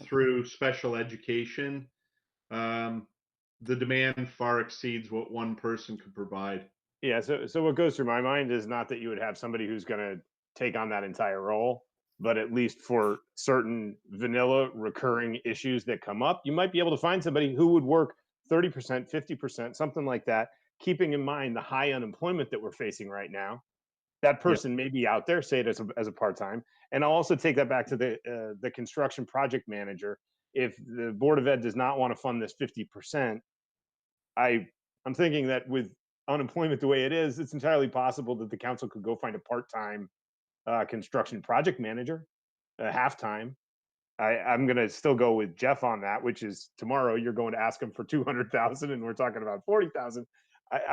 through special education, the demand far exceeds what one person could provide. Yeah, so what goes through my mind is not that you would have somebody who's going to take on that entire role, but at least for certain vanilla recurring issues that come up, you might be able to find somebody who would work 30%, 50%, something like that, keeping in mind the high unemployment that we're facing right now. That person may be out there, say it as a part-time. And I'll also take that back to the construction project manager. If the Board of Ed does not want to fund this 50%, I'm thinking that with unemployment the way it is, it's entirely possible that the council could go find a part-time construction project manager, half-time, I'm gonna still go with Jeff on that, which is tomorrow you're going to ask him for 200,000, and we're talking about 40,000.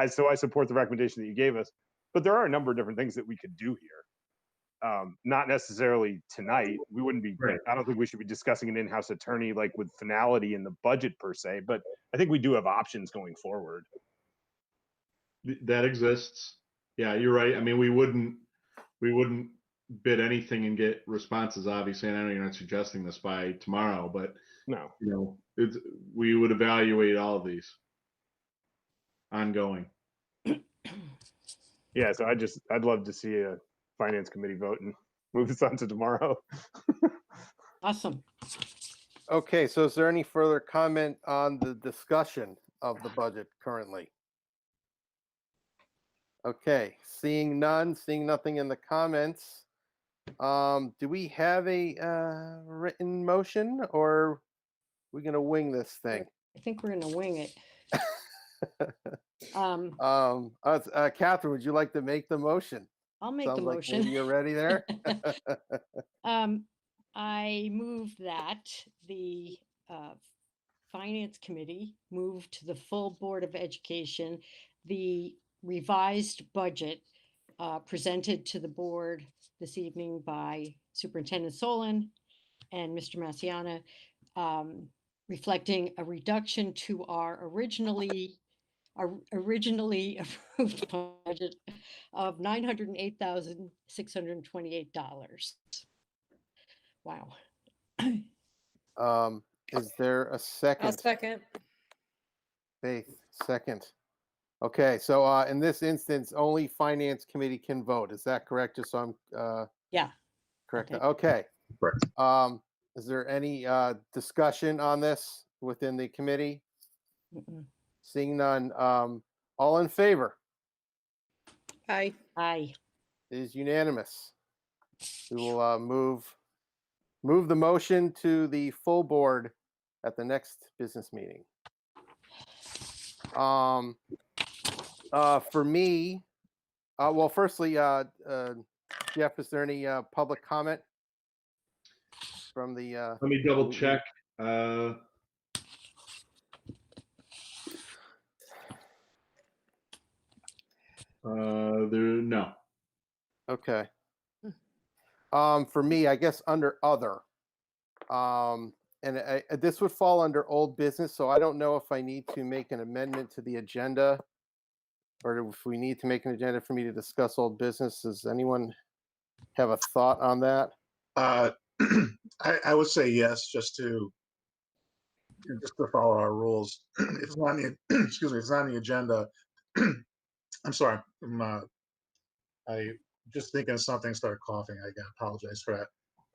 So I support the recommendation that you gave us, but there are a number of different things that we could do here. Not necessarily tonight. We wouldn't be. Right. I don't think we should be discussing an in-house attorney like with finality in the budget per se, but I think we do have options going forward. That exists. Yeah, you're right. I mean, we wouldn't bid anything and get responses, obviously. And I know you're not suggesting this by tomorrow, but No. we would evaluate all of these ongoing. Yeah, so I'd love to see a finance committee vote and move this on to tomorrow. Awesome. Okay, so is there any further comment on the discussion of the budget currently? Okay, seeing none, seeing nothing in the comments. Do we have a written motion, or are we gonna wing this thing? I think we're gonna wing it. Um, Catherine, would you like to make the motion? I'll make the Sounds like motion. maybe you're ready there. I move that the Finance Committee move to the full Board of Education the revised budget presented to the board this evening by Superintendent Solon and Mr. Massiana, reflecting a reduction to our originally approved budget of $908,628. Wow. Is there a I'll second? second. Faith, second. Okay, so in this instance, only Finance Committee can vote. Is that correct? Just so I'm Yeah. correct. Okay. Okay. Correct. Is there any discussion on this within the committee? Mm-mm. Seeing none, all in favor? Aye. Aye. It is unanimous. We will move the motion to the full board at the next business meeting. For me, well, firstly, Jeff, is there any public comment from the? Let me double check. No. Okay. For me, I guess under other, and this would fall under old business, so I don't know if I need to make an amendment to the agenda, or if we need to make an agenda for me to discuss old business. Does anyone have a thought on that? I would say yes, just to follow our rules. If it's not on the excuse me, if it's not on the agenda. I'm sorry. I just thinking of something, started coughing. I apologize for that.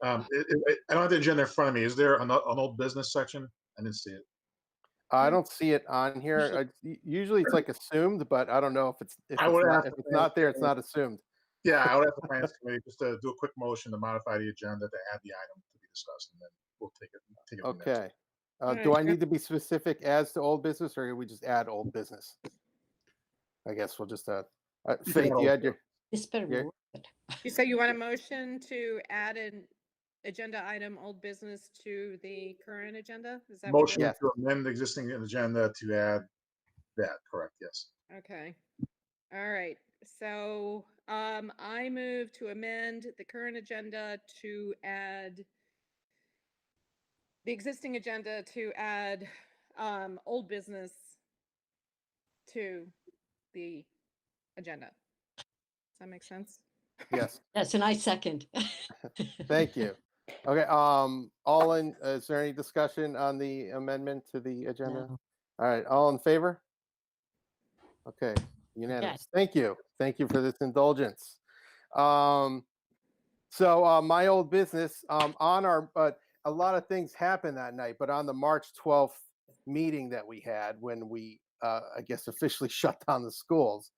I don't have the agenda in front of me. Is there an old business section? I didn't see it. I don't see it on here. Usually it's like assumed, but I don't know if it's I would not, ask if the it's not there, it's finance not assumed. Yeah, I would have to finance committee just to do a quick motion to modify the agenda to add the item to be discussed, and then we'll take it from there. Okay. Alright, Do I sure. need to be specific as to old business, or can we just add old business? I guess we'll just You can Faith, add you old had your, This better be Yeah. worth it. You say you want a motion to add an agenda item, old business, to the current agenda? Is that what Motion Yes. to amend the existing agenda to add that, correct, yes. Okay. All right. So I move to amend the current agenda to add the existing agenda to add old business to the agenda. Does that make sense? yes, Yes, and I second. thank you. Okay, is there any discussion on the amendment to the agenda? No. All right, all in favor? Okay, unanimous. Yes. Thank you. Thank you for this indulgence. So my old business, but a lot of things happened that night, but on the March 12th meeting that we had when we, I guess, officially shut down the schools,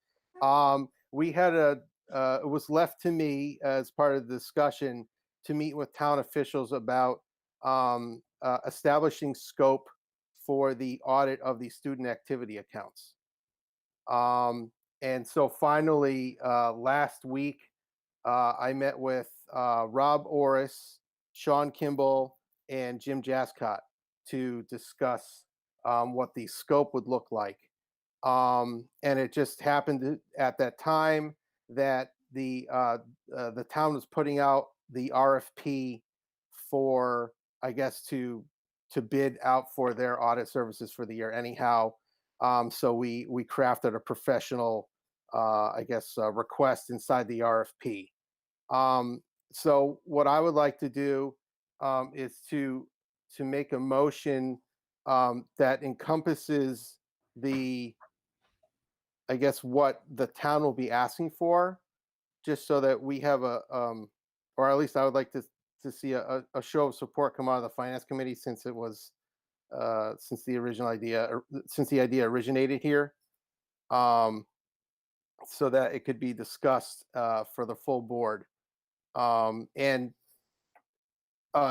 we had it was left to me as part of the discussion to meet with town officials about establishing scope for the audit of the student activity accounts. And so finally, last week, I met with Rob Orris, Sean Kimball, and Jim Jascott to discuss what the scope would look like. And it just happened at that time that the town was putting out the RFP for, I guess, to bid out for their audit services for the year anyhow. So we crafted a professional, I guess, request inside the RFP. So what I would like to do is to make a motion that encompasses the, I guess, what the town will be asking for, just so that we have a, or at least I would like to see a show of support come out of the finance committee, since it was, since the original idea, since the idea originated here, so that it could be discussed for the full board. And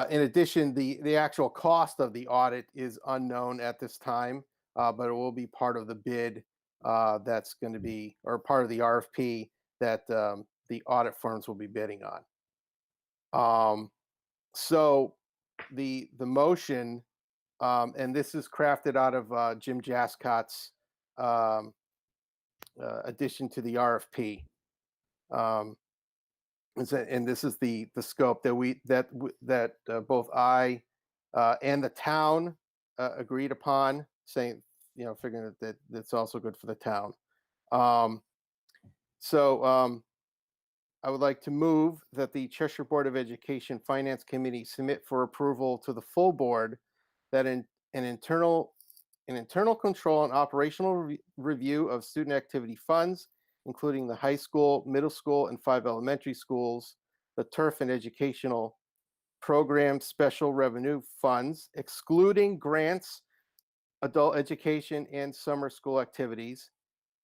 in addition, the actual cost of the audit is unknown at this time, but it will be part of the bid that's going to be, or part of the RFP that the audit firms will be bidding on. So the motion, and this is crafted out of Jim Jascott's addition to the RFP. And this is the scope that both I and the town agreed upon, saying, figuring that that's also good for the town. So I would like to move that the Cheshire Board of Education Finance Committee submit for approval to the full board that an internal control and operational review of student activity funds, including the high school, middle school, and 5 elementary schools, the turf and educational program special revenue funds, excluding grants, adult education, and summer school activities,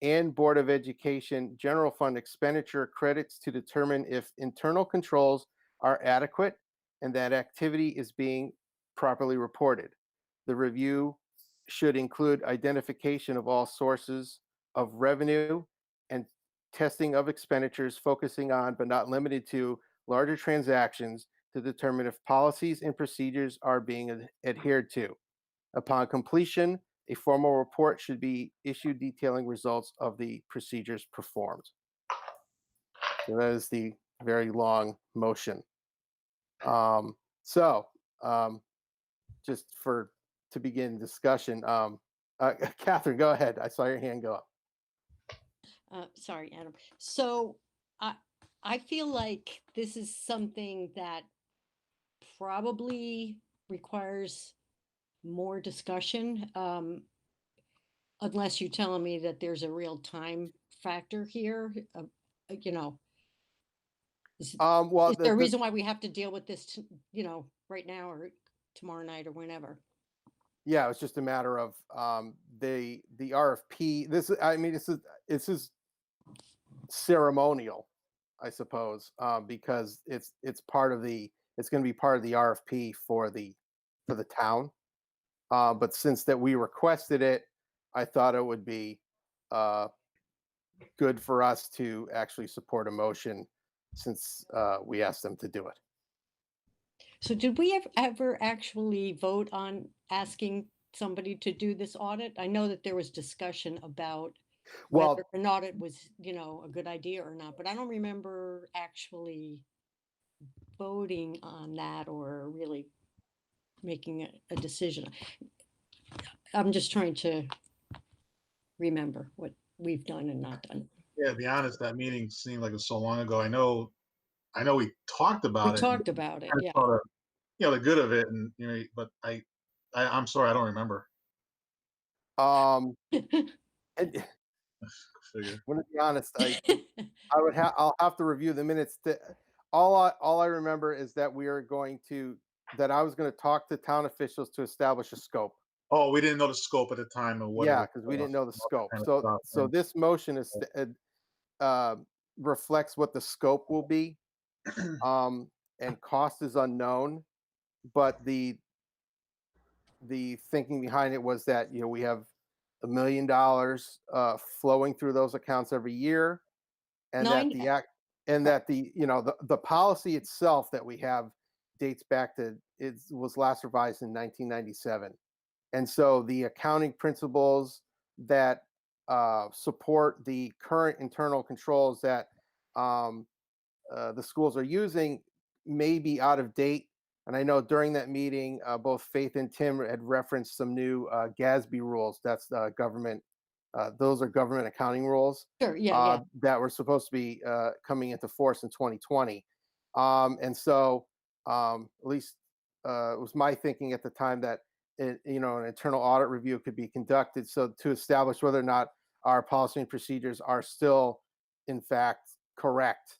and Board of Education general fund expenditure credits to determine if internal controls are adequate and that activity is being properly reported. The review should include identification of all sources of revenue and testing of expenditures, focusing on but not limited to larger transactions, to determine if policies and procedures are being adhered to. Upon completion, a formal report should be issued detailing results of the procedures performed. So that is the very long motion. Just to begin discussion, Catherine, go ahead. I saw your hand go up. Sorry, Adam. So I feel like this is something that probably requires more discussion, unless you're telling me that there's a real time factor here. Well, is there a reason why we have to deal with this, right now or tomorrow night or whenever? Yeah, it's just a matter of the RFP. This is ceremonial, I suppose, because it's going to be part of the RFP for the town. But since that we requested it, I thought it would be good for us to actually support a motion, since we asked them to do it. So did we ever actually vote on asking somebody to do this audit? I know that there was discussion about whether an audit was, a good idea or not, but I don't remember actually voting on that or really making a decision. I'm just trying to remember what we've done and not done. Yeah, to be honest, that meeting seemed like it was so long ago. I know we talked about it. We talked about it, yeah. The good of it, and but I'm sorry, I don't remember. And I'm gonna be honest, I'll have to review the minutes. All I remember is that I was going to talk to town officials to establish a scope. Oh, we didn't know the scope at the time of what. Yeah, because we didn't know the scope. So this motion is reflects what the scope will be, and cost is unknown, but the thinking behind it was that we have $1 million flowing through those accounts every year, and that the policy itself that we have dates back to, it was last revised in 1997. And so the accounting principles that support the current internal controls that the schools are using may be out of date. And I know during that meeting, both Faith and Tim had referenced some new GASB rules. That's government. Those are government accounting rules. Sure, yeah. That were supposed to be coming into force in 2020. And so, at least it was my thinking at the time that an internal audit review could be conducted, so to establish whether or not our policy and procedures are still, in fact, correct.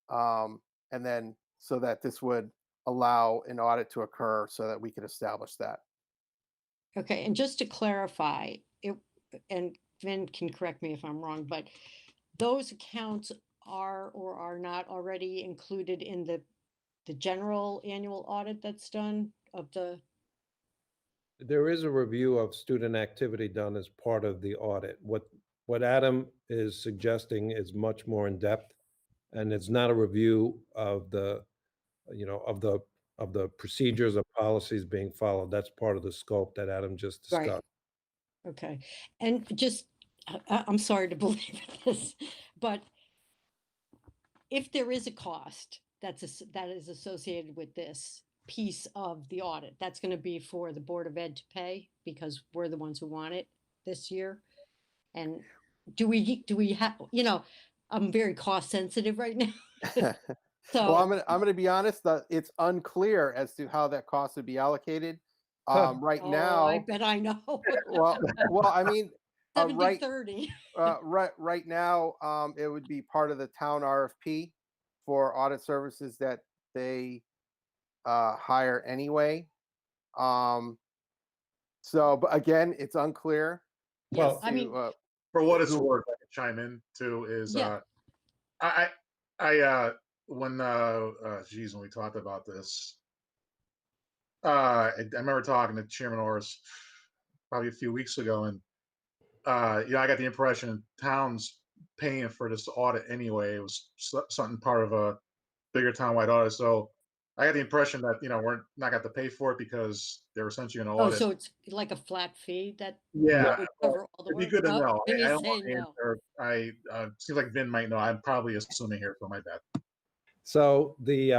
And then so that this would allow an audit to occur so that we could establish that. Okay, and just to clarify, and Vin can correct me if I'm wrong, but those accounts are or are not already included in the general annual audit that's done of the, There is a review of student activity done as part of the audit. What Adam is suggesting is much more in depth, and it's not a review of the, of the procedures or policies being followed. That's part of the scope that Adam just Right. discussed. okay. And just, I'm sorry to believe this, but if there is a cost that is associated with this piece of the audit, that's going to be for the Board of Ed to pay because we're the ones who want it this year. And do we have, I'm very cost sensitive right now. So Well, I'm gonna be honest. It's unclear as to how that cost would be allocated. Right now, I bet I know. well, I mean, 70-30. right now, it would be part of the town RFP for audit services that they hire anyway. So, but again, it's unclear. Yes, as to, For what it's who- worth, I can chime in too. Is Yeah. when when we talked about this, I remember talking to Chairman Orris probably a few weeks ago, and I got the impression towns paying for this audit anyway. It was something part of a bigger townwide audit. So I got the impression that we're not got to pay for it because they're essentially going to Oh, audit. so it's like a flat fee that Yeah, would cover all the it'd be work? good to Oh, know. I Vinny's don't saying want no. to answer. Seems like Vin might know. I'm probably assuming here, so my bad. So the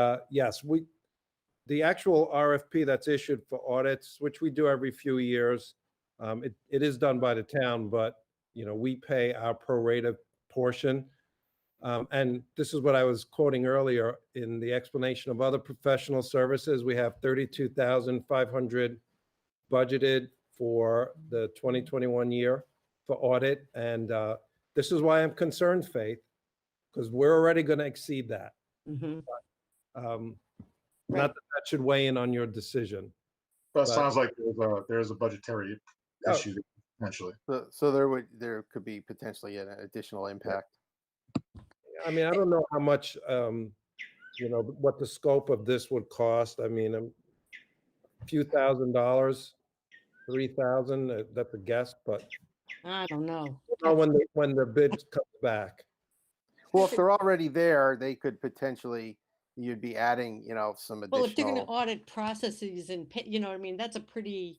actual RFP that's issued for audits, which we do every few years, it is done by the town, but we pay our prorated portion. And this is what I was quoting earlier in the explanation of other professional services. We have 32,500 budgeted for the 2021 year for audit. And this is why I'm concerned, Faith, because we're already going to exceed that. Mhm. Not that that should weigh in on your decision. But it But- sounds like there's a budgetary Oh. issue potentially. So there could be potentially an additional impact. I mean, I don't know how much, what the scope of this would cost. I mean, a few $1,000s, 3,000, that's a guess, but I don't know. when the bid comes back. Well, if they're already there, they could potentially, you'd be adding, some Well, if they're going to additional. audit processes and, what I mean, that's going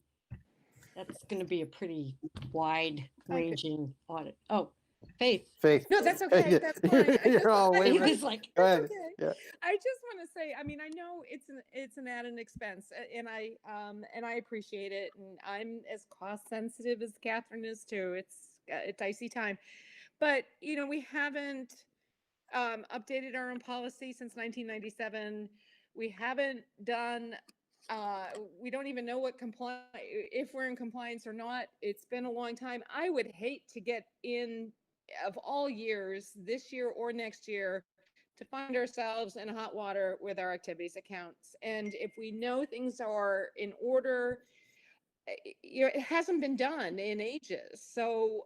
to be a pretty wide ranging audit. Oh, Faith. No, that's okay. That's fine. You're all Faith waving. is like, Go ahead. Okay. Yeah. I just want to say, I mean, I know it's an added expense, and I appreciate it, and I'm as cost sensitive as Catherine is too. It's a dicey time, but we haven't updated our own policy since 1997. We haven't done. We don't even know if we're in compliance or not. It's been a long time. I would hate to get in of all years, this year or next year, to find ourselves in hot water with our activities accounts. And if we know things are in order, it hasn't been done in ages. So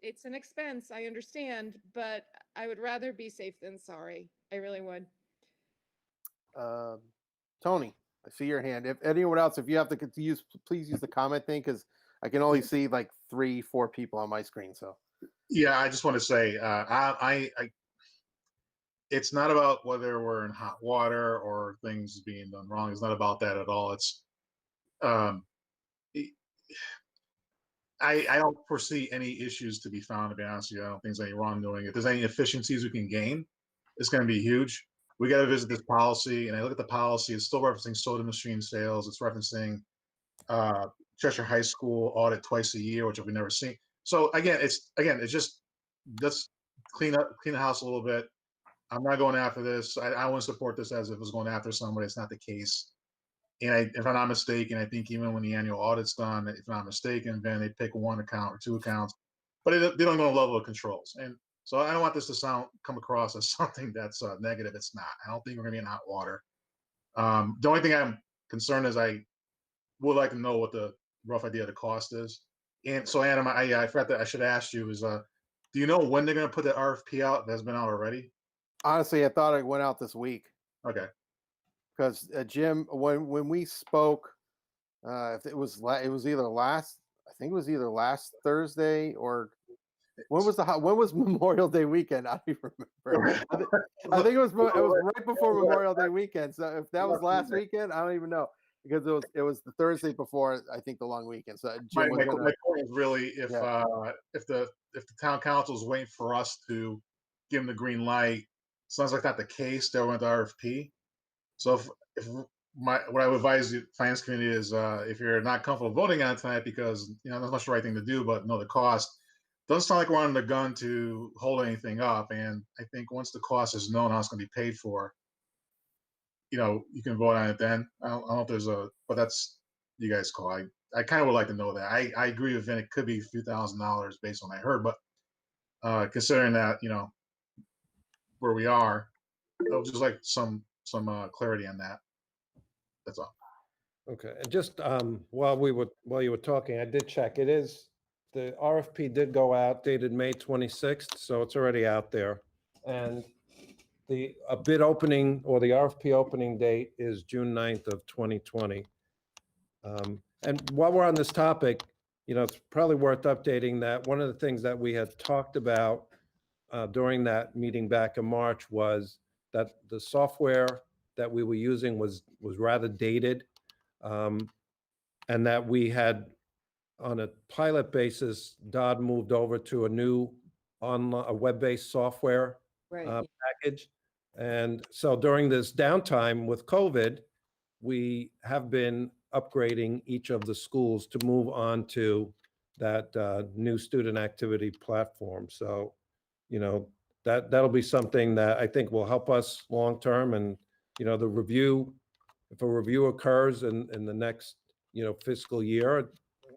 it's an expense, I understand, but I would rather be safe than sorry. I really would. Tony, I see your hand. If anyone else, if you have to please use the comment thing, because I can only see like 3-4 people on my screen. So Yeah, I just want to say, it's not about whether we're in hot water or things being done wrong. It's not about that at all. It's um, I don't foresee any issues to be found, to be honest with you. I don't think there's any wrongdoing. If there's any efficiencies we can gain, it's going to be huge. We got to visit this policy, and I look at the policy. It's still referencing soda machine sales. It's referencing Cheshire High School audit twice a year, which we've never seen. So it's just let's clean the house a little bit. I'm not going after this. I want to support this as if it was going after somebody. It's not the case. And if I'm not mistaken, I think even when the annual audit's done, if I'm not mistaken, then they pick one account or two accounts, but they don't go to level of controls. And so I don't want this to come across as something that's negative. It's not. I don't think we're gonna be in hot water. The only thing I'm concerned is I would like to know what the rough idea of the cost is. And so Adam, I forgot that I should ask you is do you know when they're gonna put the RFP out? That's been out already. Honestly, I thought it went out this week. Okay. Because Jim, when we spoke, if it was either last, I think it was either last Thursday or when was Memorial Day weekend? I don't even remember. I think it was right before Memorial Day weekend. So if that was last weekend, I don't even know because it was the Thursday before I think the long weekend. So Jim my point is really if the town council is waiting for us to give them the green light, sounds like not the case. They went to RFP. So if what I would advise the finance committee is if you're not comfortable voting on it tonight because that's not the right thing to do, but know the cost. Doesn't sound like we're on the gun to hold anything up. And I think once the cost is known how it's going to be paid for, you can vote on it then. I don't know if there's but that's you guys call. I kind of would like to know that. I agree with Vin. It could be a few $1,000s based on what I heard, but considering that, where we are, I would just like some clarity on that. That's all. Okay, and just while you were talking, I did check. The RFP did go out dated May 26th, so it's already out there. And the bid opening or the RFP opening date is June 9th of 2020. And while we're on this topic, it's probably worth updating that one of the things that we had talked about during that meeting back in March was that the software that we were using was rather dated, and that we had, on a pilot basis, Dodd moved over to a new a web-based software package. And so during this downtime with COVID, we have been upgrading each of the schools to move on to that new student activity platform. So, that'll be something that I think will help us long-term. And, the review, if a review occurs in the next, fiscal year, it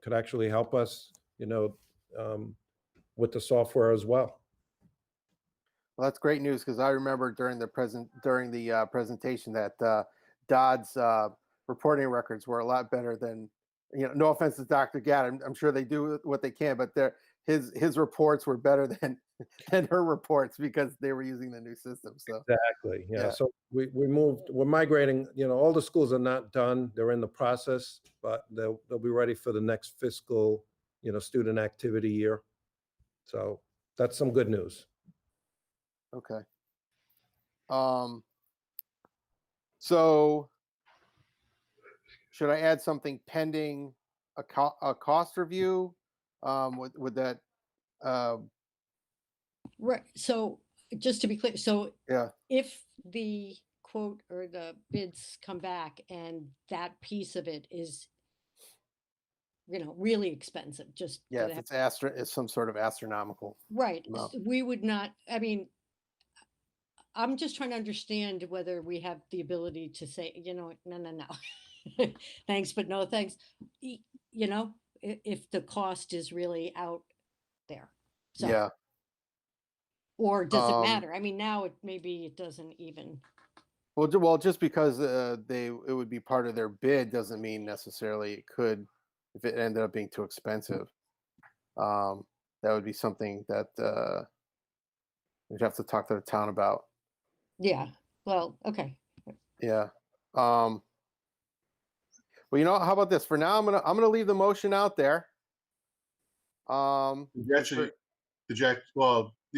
could actually help us, with the software as well. Well, that's great news because I remember during the presentation that Dodd's reporting records were a lot better than, no offense to Dr. Gadd, I'm sure they do what they can, but his reports were better than her reports because they were using the new system. So Exactly. Yeah. So we're migrating, all the schools are not done. They're in the process, but they'll be ready for the next fiscal, student activity year. So that's some good news. Okay. So should I add something pending a cost review? Would that? Right. So just to be clear, so Yeah. if the quote or the bids come back and that piece of it is, really expensive, just Yeah, if it's some sort of astronomical. right. amount. We would not, I'm just trying to understand whether we have the ability to say, no. Thanks, but no thanks. If the cost is really out there. So, Yeah. or does it matter? Now maybe it doesn't even. Well, just because it would be part of their bid doesn't mean necessarily it could, if it ended up being too expensive. That would be something that we'd have to talk to the town about. Yeah. Well, okay. Yeah. Well, how about this? For now, I'm gonna leave the motion out there. Well, you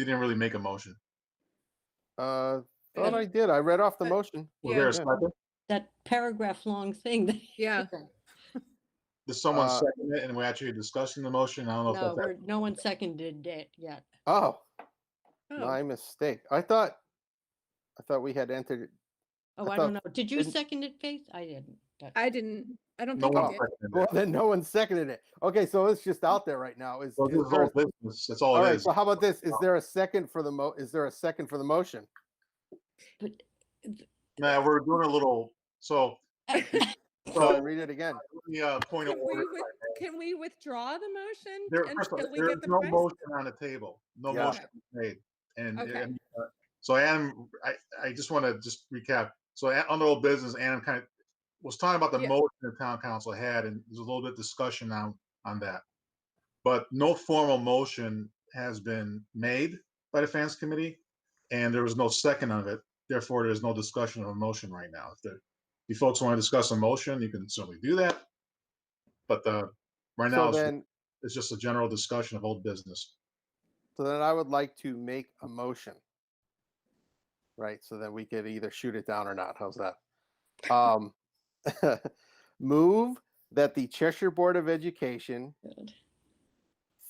didn't really make a motion. Thought I did. I read off the But- motion. Was there a Yeah. second? That paragraph long thing. that- Yeah. Did someone Uh, second it and we're actually discussing the motion? I don't know if No, that's. no one seconded it yet. Oh, Oh, my mistake. I thought we had entered. Oh, I I don't thought- know. Did you didn't- second it, Faith? I didn't. But I didn't. I don't No think I one did. seconded Well, it. then no one seconded it. Okay, so it's just out there right now. Well, this is there a- old business. That's all all it right, is. so how about this? Is there a second for the is there a second for the motion? but Nah, we're doing a little, so, So read it again. point of Can we, order. can we withdraw the motion There, until first of all, we there's get the no price? motion on the table. No Yeah. motion made. And, Okay. so I just want to just recap. So under old business, Adam kind of was talking about the Yeah. motion the town council had, and there's a little bit of discussion on that. But no formal motion has been made by the finance committee, and there was no second of it. Therefore, there's no discussion of a motion right now. If you folks want to discuss a motion, you can certainly do that. But right now, So it's just a general discussion of old business. then I would like to make a motion. Right, so then we could either shoot it down or not. How's that? Move that the Cheshire Board of Education good.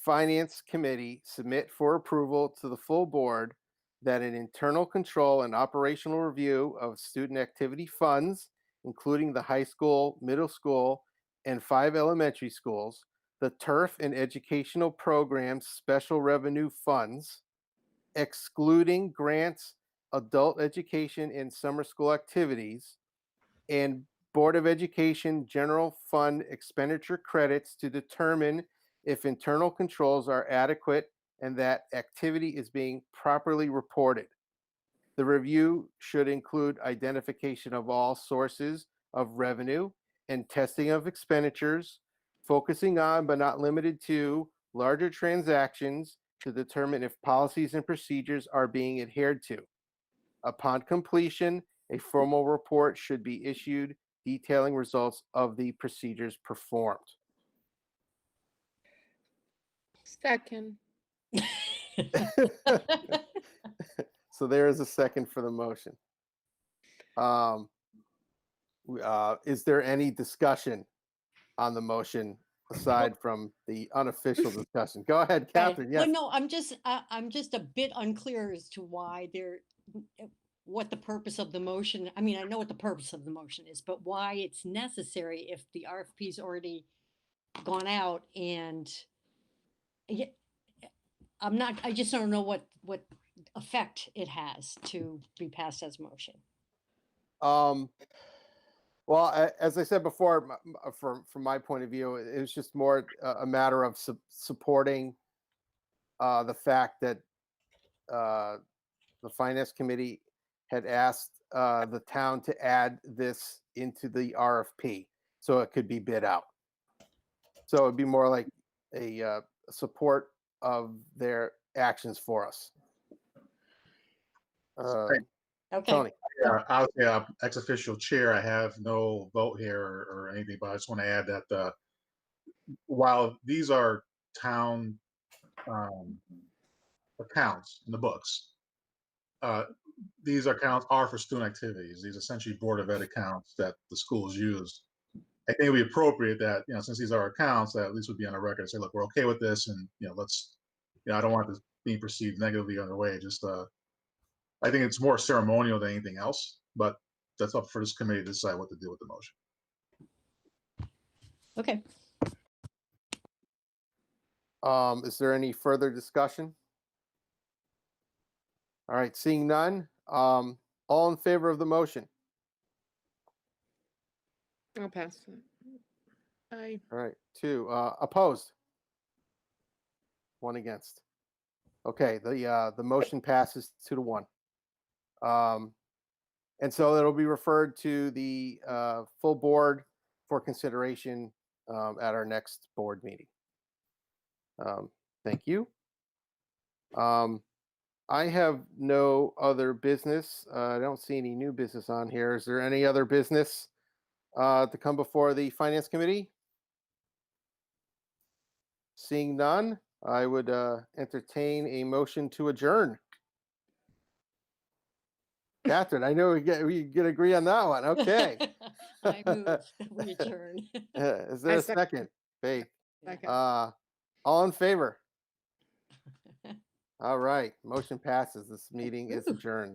Finance Committee submit for approval to the full board that an internal control and operational review of student activity funds, including the high school, middle school, and 5 elementary schools, the turf and educational programs special revenue funds, excluding grants, adult education, and summer school activities, and Board of Education general fund expenditure credits to determine if internal controls are adequate and that activity is being properly reported. The review should include identification of all sources of revenue and testing of expenditures, focusing on but not limited to larger transactions to determine if policies and procedures are being adhered to. Upon completion, a formal report should be issued detailing results of the procedures performed. Second. So there is a second for the motion. Is there any discussion on the motion aside from the unofficial discussion? Go ahead, Catherine. Well, Yes. no, I'm just a bit unclear as to why what the purpose of the motion. I mean, I know what the purpose of the motion is, but why it's necessary if the RFP's already gone out and I just don't know what effect it has to be passed as motion. Well, as I said before, from my point of view, it was just more a matter of supporting the fact that the finance committee had asked the town to add this into the RFP so it could be bid out. So it'd be more like a support of their actions for us. Okay. Tony. Yeah, ex officio chair, I have no vote here or anything, but I just want to add that while these are town accounts in the books, these accounts are for student activities. These essentially Board of Ed accounts that the schools use. I think it would be appropriate that, since these are accounts, that at least would be on the record and say, look, we're okay with this, and let's, I don't want this being perceived negatively on the way. Just I think it's more ceremonial than anything else, but that's up for this committee to decide what to do with the motion. Okay. Is there any further discussion? All right, seeing none. All in favor of the motion? I'll pass it. Aye. All right, 2 opposed. 1 against. Okay, the motion passes 2-1. And so it'll be referred to the full board for consideration at our next board meeting. Thank you. I have no other business. I don't see any new business on here. Is there any other business to come before the Finance Committee? Seeing none, I would entertain a motion to adjourn. Catherine, I know we can agree on that one. Okay. I move that we adjourn. Is there I a second. second? Faith. Second. All in favor? All right. Motion passes. This meeting is adjourned.